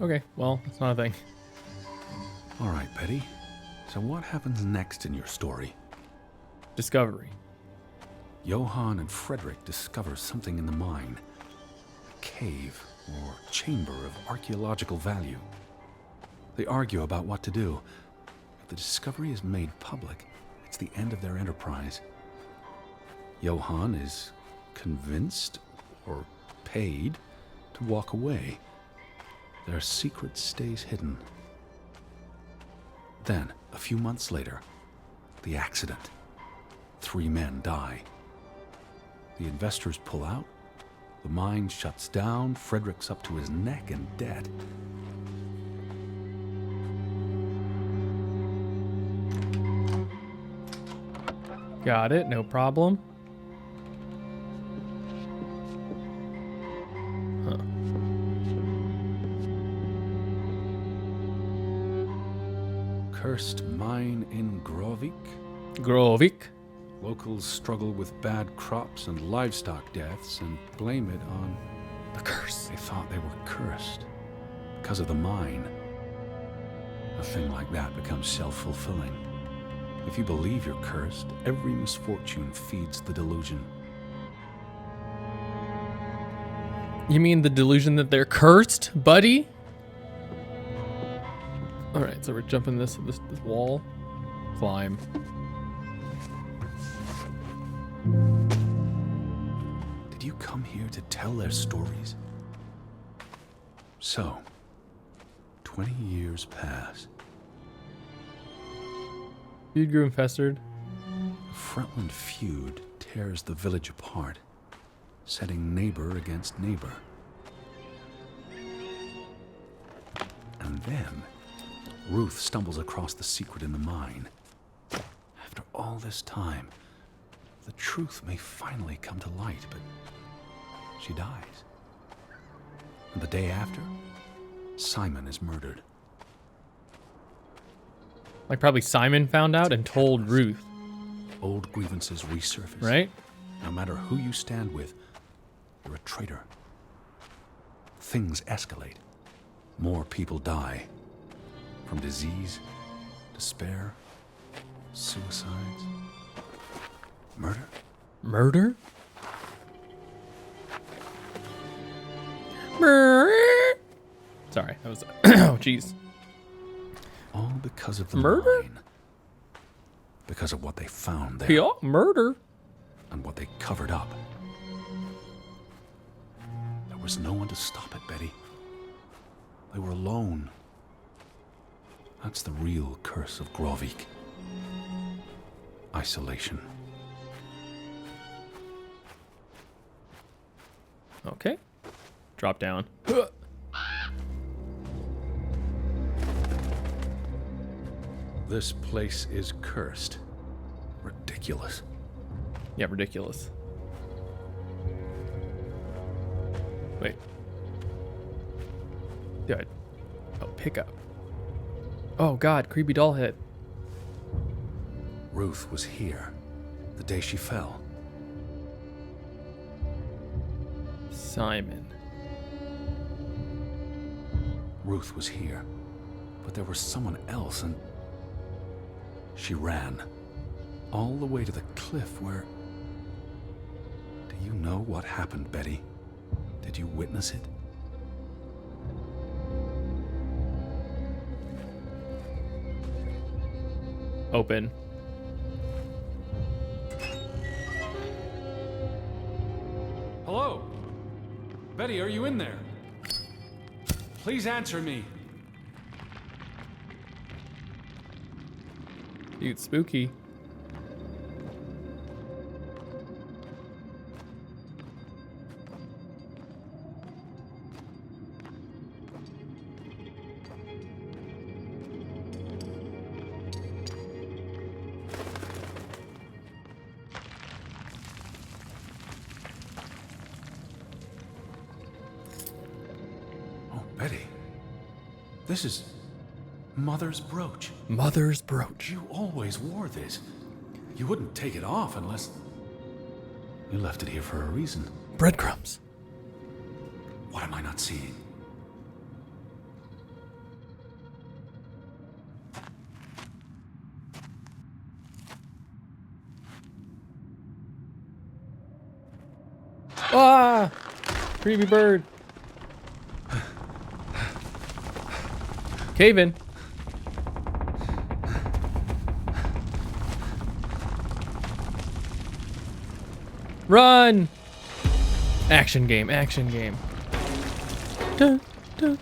Okay, well, it's not a thing. All right, Betty. So what happens next in your story? Discovery. Johann and Frederick discover something in the mine. A cave or chamber of archaeological value. They argue about what to do. If the discovery is made public, it's the end of their enterprise. Johann is convinced or paid to walk away. Their secret stays hidden. Then, a few months later, the accident. 3 men die. The investors pull out. The mine shuts down. Frederick's up to his neck in debt. Got it, no problem. Huh. Cursed mine in Grovik. Grovik. Locals struggle with bad crops and livestock deaths and blame it on The curse. they thought they were cursed because of the mine. A thing like that becomes self-fulfilling. If you believe you're cursed, every misfortune feeds the delusion. You mean the delusion that they're cursed, buddy? Alright, so we're jumping this wall. Climb. Did you come here to tell their stories? So, 20 years pass. Feud grew infested. The Fretland feud tears the village apart, setting neighbor against neighbor. And then, Ruth stumbles across the secret in the mine. After all this time, the truth may finally come to light, but she dies. And the day after, Simon is murdered. Like probably Simon found out and told Ruth, Old grievances resurface. right? No matter who you stand with, you're a traitor. Things escalate. More people die. From disease, Despair? Suicides? Murder? Murder? Murder? Sorry, that was. Oh, jeez. All because of the Murder? mine. Because of what they found there. Yeah, murder. And what they covered up. There was no one to stop it, Betty. They were alone. That's the real curse of Grovik. Isolation. Okay. Drop down. This place is cursed. Ridiculous. Yeah, ridiculous. Wait. Dude. Oh, pickup. Oh God, creepy doll head. Ruth was here the day she fell. Simon. Ruth was here, but there was someone else, and she ran all the way to the cliff where... Do you know what happened, Betty? Did you witness it? Open. Hello? Betty, are you in there? Please answer me. Dude, spooky. Oh, Betty. This is Mother's brooch. Mother's brooch. You always wore this. You wouldn't take it off unless... You left it here for a reason. Breadcrumbs. What am I not seeing? Ah! Creepy bird. Cave in. Run! Action game, action game. Dun, dun.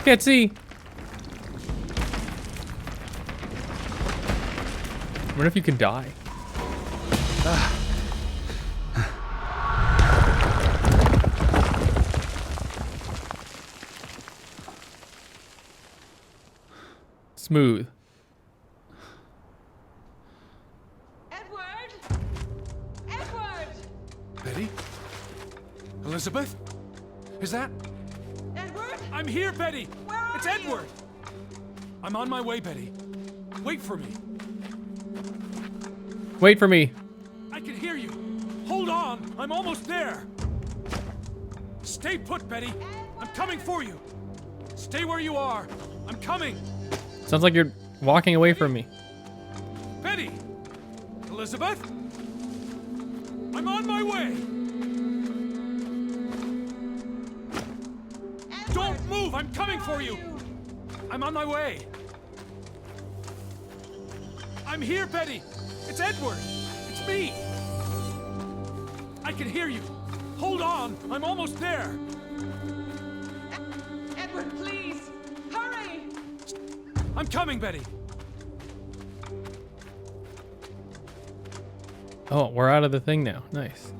Can't see. What if you can die? Smooth. Edward! Edward! Betty? Elizabeth? Is that... Edward? I'm here, Betty! Where are It's you? Edward! I'm on my way, Betty. Wait for me. Wait for me. I can hear you. Hold on. I'm almost there. Stay put, Betty. I'm coming for you. Stay where you are. I'm coming. Sounds like you're walking away from me. Betty! Elizabeth? I'm on my way. Don't move. I'm coming for you. I'm on my way. I'm here, Betty. It's Edward. It's me. I can hear you. Hold on. I'm almost there. Edward, please! Hurry! I'm coming, Betty. Oh, we're out of the thing now. Nice.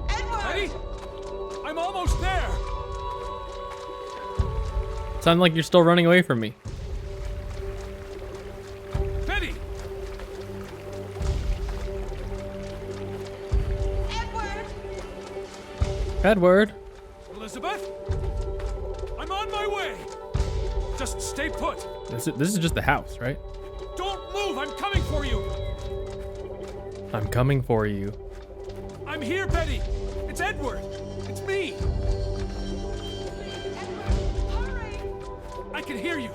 Edward! Betty? I'm almost there. Sounds like you're still running away from me. Betty! Edward! Edward. Elizabeth? I'm on my way. Just stay put. This is just the house, right? Don't move. I'm coming for you. I'm coming for you. I'm here, Betty. It's Edward. It's me. Edward, hurry! can hear you.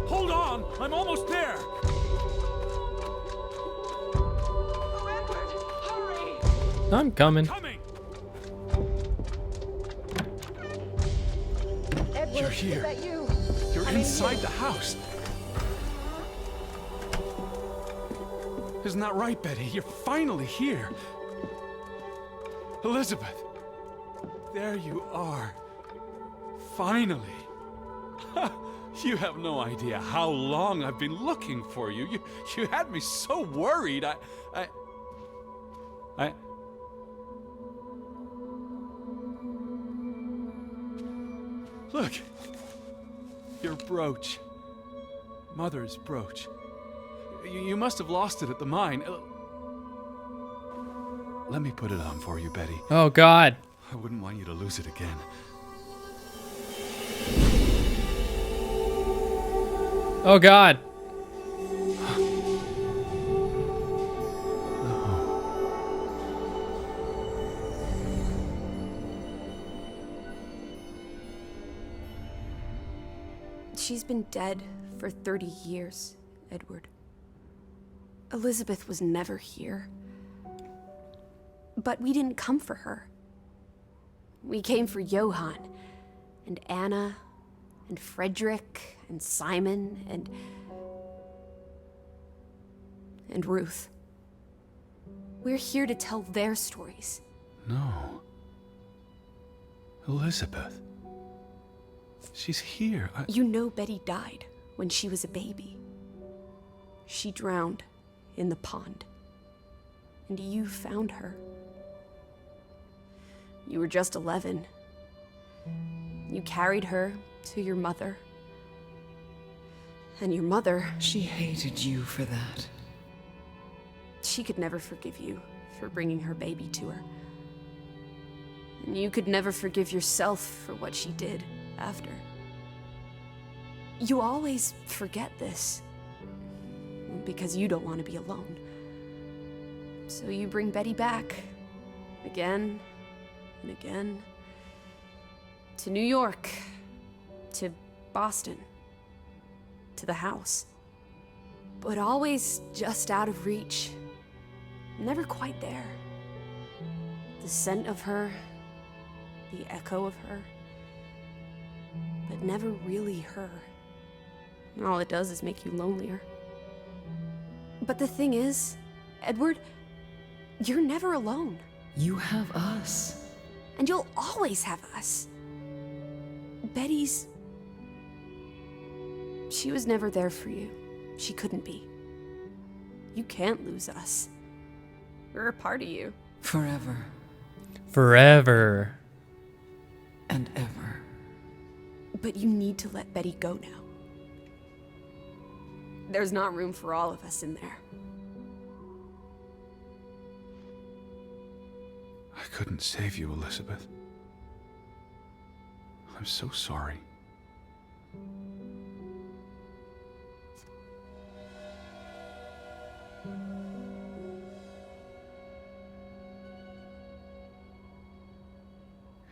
Hold on, I'm almost there. Oh, Edward, hurry! I'm coming. Coming. Edward, You're here. Is that you? You're I'm in inside here. the house. Isn't that right, Betty? You're finally here. Elizabeth. There you are. Finally. You have no idea how long I've been looking for you. You had me so worried. I... Look. Your brooch. Mother's brooch. You must have lost it at the mine. Let me put it on for you, Betty. Oh God. I wouldn't want you to lose it again. Oh God. She's been dead for 30 years, Edward. Elizabeth was never here. But we didn't come for her. We came for Johann, and Anna, and Frederick, and Simon, and Ruth. We're here to tell their stories. No. Elizabeth. She's here. You know Betty died when she was a baby. She drowned in the pond. And you found her. You were just 11. You carried her to your mother. And your mother, She hated you for that. she could never forgive you for bringing her baby to her. And you could never forgive yourself for what she did after. You always forget this. Because you don't want to be alone. So you bring Betty back. Again and again. To New York. To Boston. To the house. But always just out of reach. Never quite there. The scent of her. The echo of her. But never really her. All it does is make you lonelier. But the thing is, Edward, you're never alone. You have us. And you'll always have us. Betty's... She was never there for you. She couldn't be. You can't lose us. We're a part of you. Forever Forever. and ever. But you need to let Betty go now. There's not room for all of us in there. I couldn't save you, Elizabeth. I'm so sorry.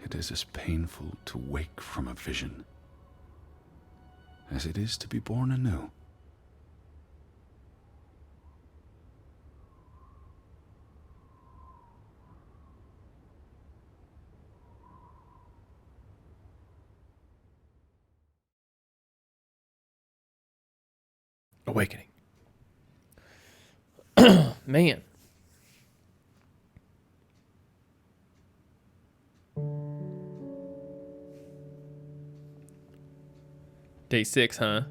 It is as painful to wake from a vision as it is to be born anew. Awakening. Man. Day 6, huh?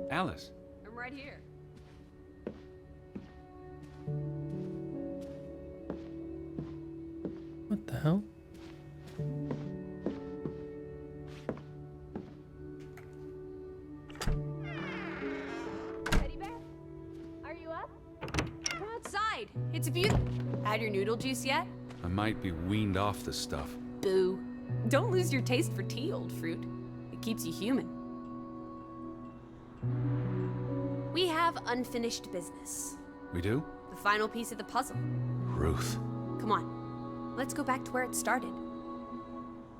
Alice. I'm right here. What the hell? Teddy bear? Are you up? Come outside. It's beautiful. Had your noodle juice yet? I might be weaned off the stuff. Boo. Don't lose your taste for tea, old fruit. It keeps you human. We have unfinished business. We do? The final piece of the puzzle. Ruth. Come on, let's go back to where it started.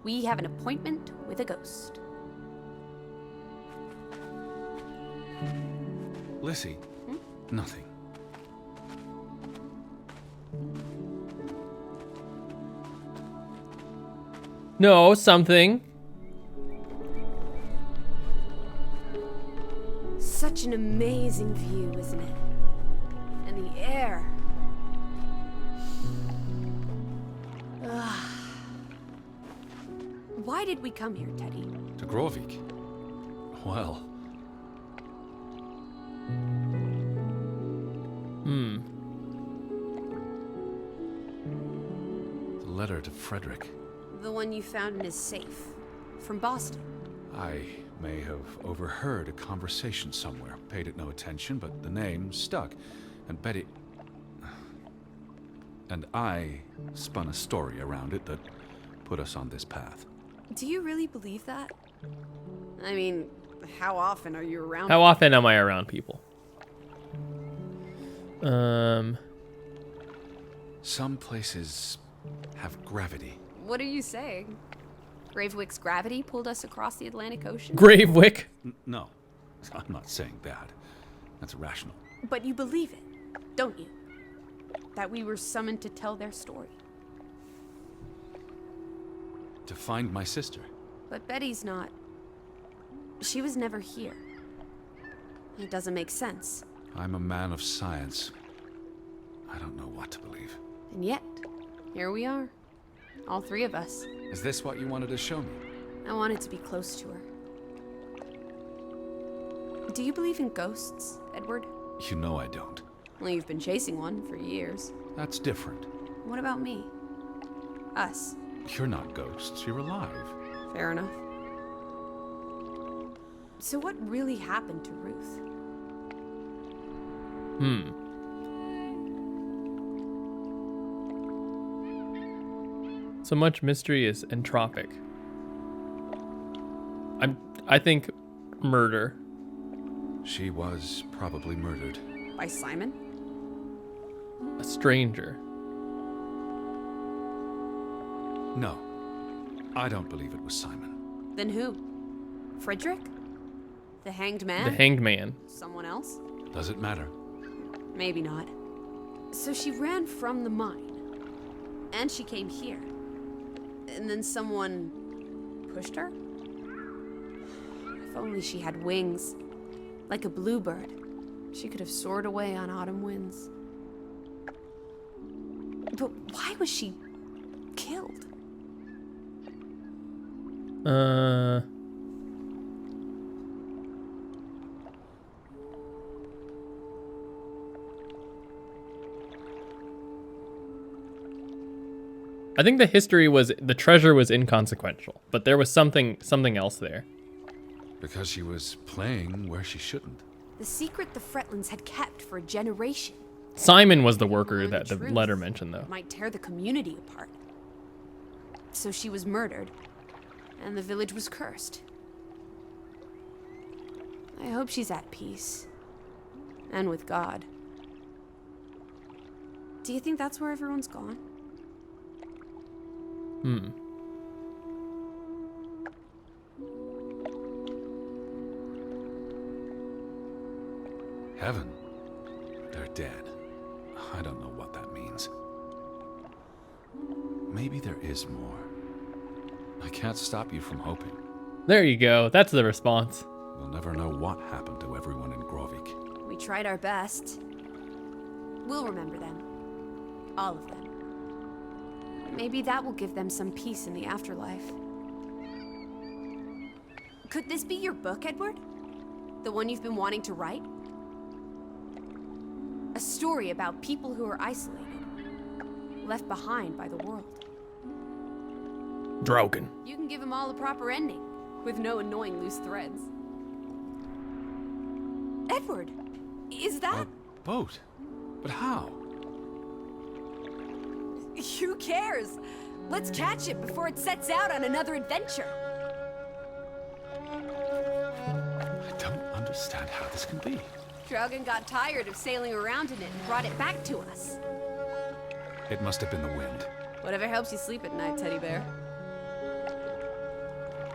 We have an appointment with a ghost. Lissy. Nothing. No, something. Such an amazing view, isn't it? And the air. Ugh. Why did we come here, Teddy? To Grovik. Well, the letter to Frederick. The one you found in his safe. From Boston. I may have overheard a conversation somewhere, paid it no attention, but the name stuck. And Betty... And I spun a story around it that put us on this path. Do you really believe that? I mean, how often are you around? How often am I around people? Some places have gravity. What are you saying? Gravewick's gravity pulled us across the Atlantic Ocean? Gravewick. No, I'm not saying that. That's irrational. But you believe it, don't you? That we were summoned to tell their story. To find my sister. But Betty's not. She was never here. It doesn't make sense. I'm a man of science. I don't know what to believe. And yet, here we are. All three of us. Is this what you wanted to show me? I wanted to be close to her. Do you believe in ghosts, Edward? You know I don't. Well, you've been chasing one for years. That's different. What about me? Us. You're not ghosts, you're alive. Fair enough. So what really happened to Ruth? So much mystery is entropic. I think murder. She was probably murdered. By Simon? A stranger. No, I don't believe it was Simon. Then who? Frederick? The hanged man? The hanged man. Someone else? Does it matter? Maybe not. So she ran from the mine. And she came here. And then someone pushed her? If only she had wings. Like a bluebird. She could have soared away on autumn winds. But why was she killed? I think the treasure was inconsequential, but there was something else there. Because she was playing where she shouldn't. The secret the Fretlands had kept for a generation. Simon was the worker Knowing that the truth letter mentioned, though. might tear the community apart. So she was murdered, and the village was cursed. I hope she's at peace. And with God. Do you think that's where everyone's gone? Heaven? They're dead. I don't know what that means. Maybe there is more. I can't stop you from hoping. There you go. That's the response. We'll never know what happened to everyone in Grovik. We tried our best. We'll remember them. All of them. Maybe that will give them some peace in the afterlife. Could this be your book, Edward? The one you've been wanting to write? A story about people who are isolated, left behind by the world. Draugen. You can give them all a proper ending, with no annoying loose threads. Edward, is that... A boat? But how? Who cares? Let's catch it before it sets out on another adventure. I don't understand how this can be. Draugen got tired of sailing around in it and brought it back to us. It must have been the wind. Whatever helps you sleep at night, teddy bear.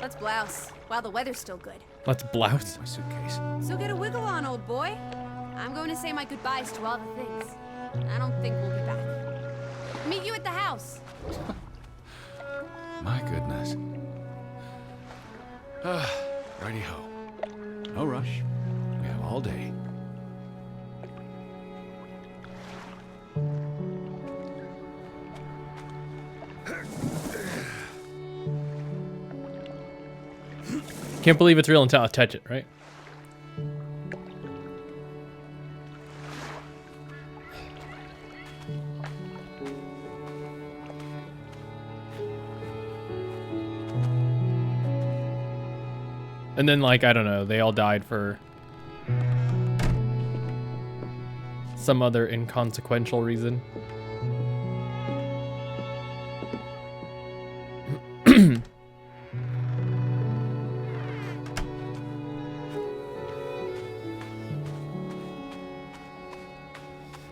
Let's blouse while the weather's still good. Let's blouse. My suitcase. So get a wiggle on, old boy. I'm going to say my goodbyes to all the things. I don't think we'll be back. Meet you at the house. My goodness. Righty ho. No rush. We have all day. Can't believe it's real until I touch it, right? And then, like, I don't know, they all died for some other inconsequential reason.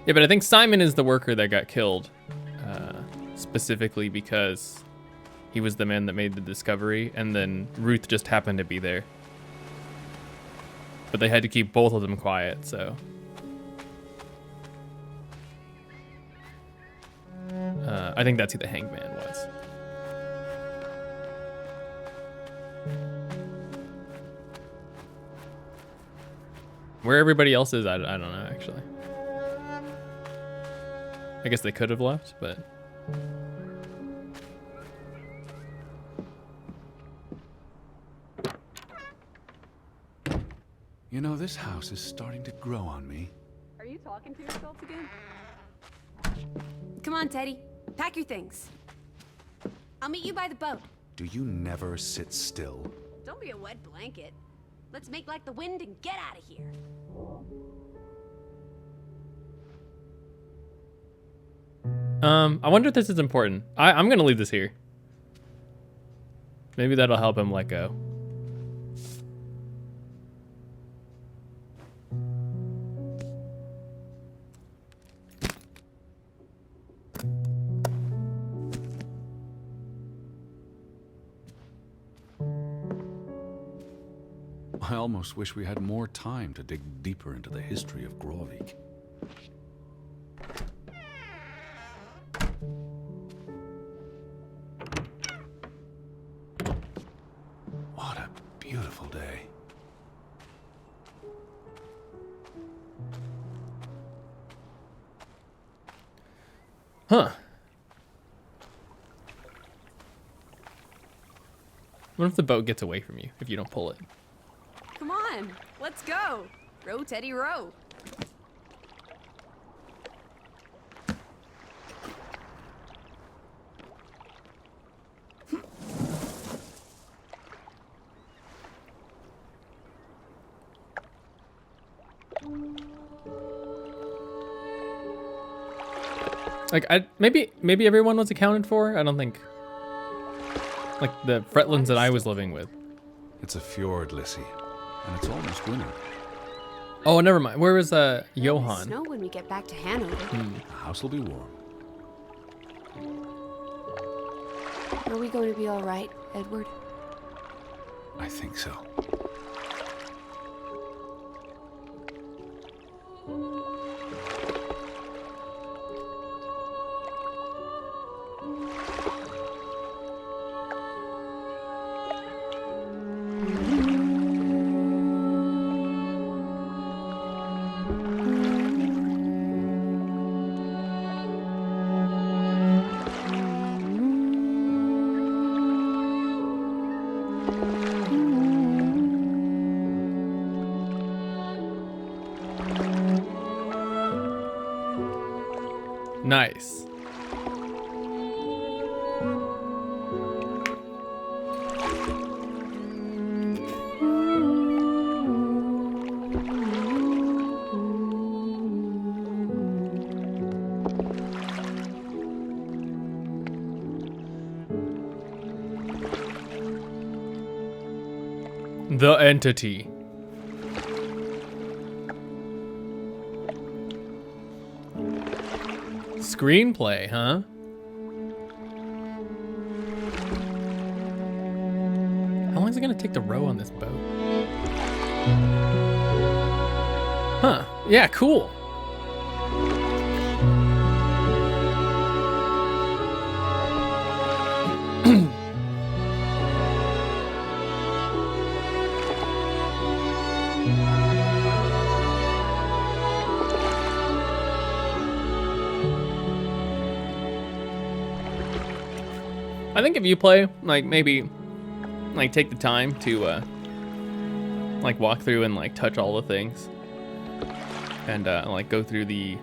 Yeah, but I think Simon is the worker that got killed, specifically because he was the man that made the discovery, and then Ruth just happened to be there. But they had to keep both of them quiet, so. I think that's who the hangman was. Where everybody else is, I don't know, actually. I guess they could have left, but... You know, this house is starting to grow on me. Are you talking to yourself again? Come on, Teddy. Pack your things. I'll meet you by the boat. Do you never sit still? Don't be a wet blanket. Let's make like the wind and get out of here. I wonder if this is important. I'm gonna leave this here. Maybe that'll help him let go. I almost wish we had more time to dig deeper into the history of Grovik. What a beautiful day. Huh. What if the boat gets away from you if you don't pull it? Come on, let's go. Row, Teddy, row. Like, maybe everyone was accounted for. I don't think. Like the Fretlands that I was living with. It's a fjord, Lissy, and it's almost winter. Oh, never mind. Where was It'll Johan? snow when we get back to Hanover. The house will be warm. Are we going to be all right, Edward? I think so. Nice. The entity. screenplay, huh? How long is it gonna take to row on this boat? Huh, yeah, cool. I think if you play, like, maybe, like, take the time to, like, walk through and, like, touch all the things. And, like, go through the,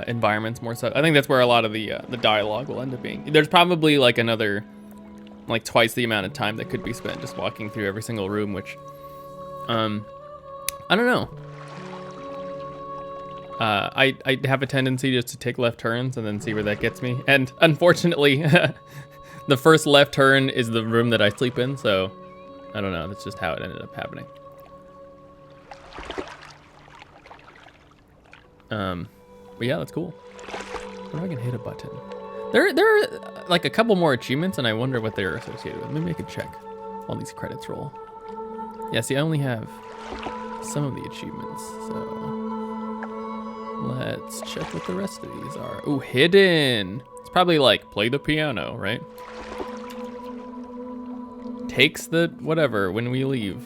environments more so. I think that's where a lot of the dialogue will end up being. There's probably, like, another, like, twice the amount of time that could be spent just walking through every single room, which, I don't know. I have a tendency just to take left turns and then see where that gets me. And, unfortunately... The first left turn is the room that I sleep in, so I don't know. That's just how it ended up happening. But yeah, that's cool. What if I can hit a button? There are like a couple more achievements, and I wonder what they're associated with. Maybe I could check while these credits roll. Yeah, see, I only have some of the achievements, so let's check what the rest of these are. Ooh, hidden. It's probably like play the piano, right? Takes the whatever when we leave.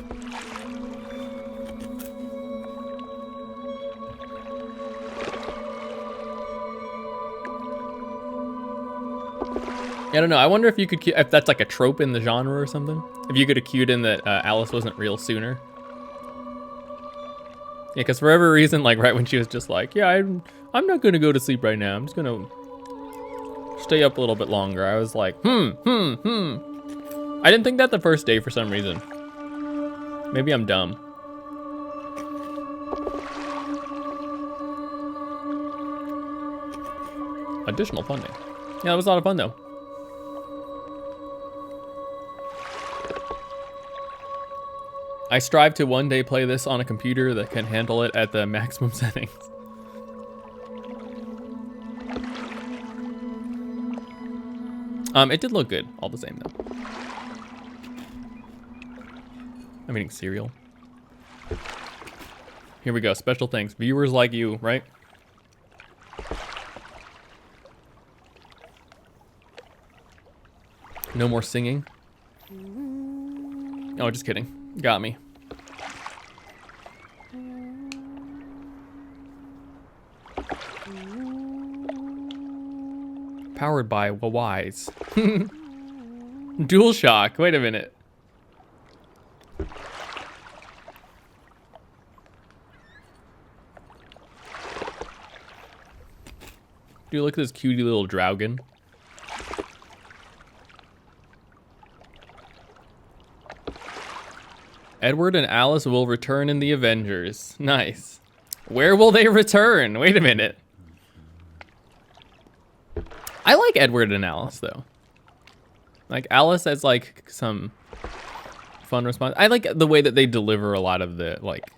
I don't know. I wonder if you could, if that's like a trope in the genre or something. If you could have cued in that Alice wasn't real sooner. Yeah, because for whatever reason, like right when she was just like, yeah, I'm not gonna go to sleep right now. I'm just gonna stay up a little bit longer. I was like, I didn't think that the first day for some reason. Maybe I'm dumb. Additional funding. Yeah, that was a lot of fun though. I strive to one day play this on a computer that can handle it at the maximum settings. It did look good, all the same though. I'm eating cereal. Here we go, special thanks. Viewers like you, right? No more singing. Oh, just kidding. Got me. Powered by Wise. DualShock. Wait a minute. Dude, look at this cutie little Draugen. Edward and Alice will return in the Avengers. Nice. Where will they return? Wait a minute. I like Edward and Alice though. Like Alice has like some fun response. I like the way that they deliver a lot of the like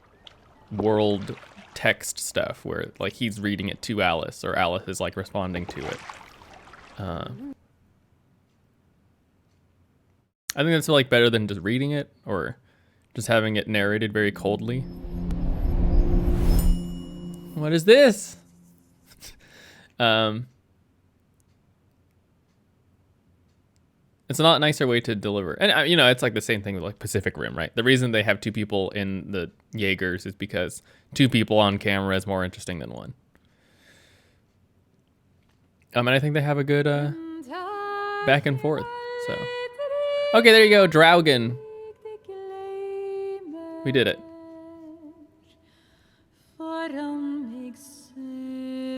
world text stuff where like he's reading it to Alice or Alice is like responding to it. I think that's like better than just reading it or just having it narrated very coldly. What is this? It's a lot nicer way to deliver. And, you know, it's like the same thing with like Pacific Rim, right? The reason they have two people in the Jaegers is because two people on camera is more interesting than one. And I think they have a good back and forth, so. Okay, there you go, Draugen. We did it.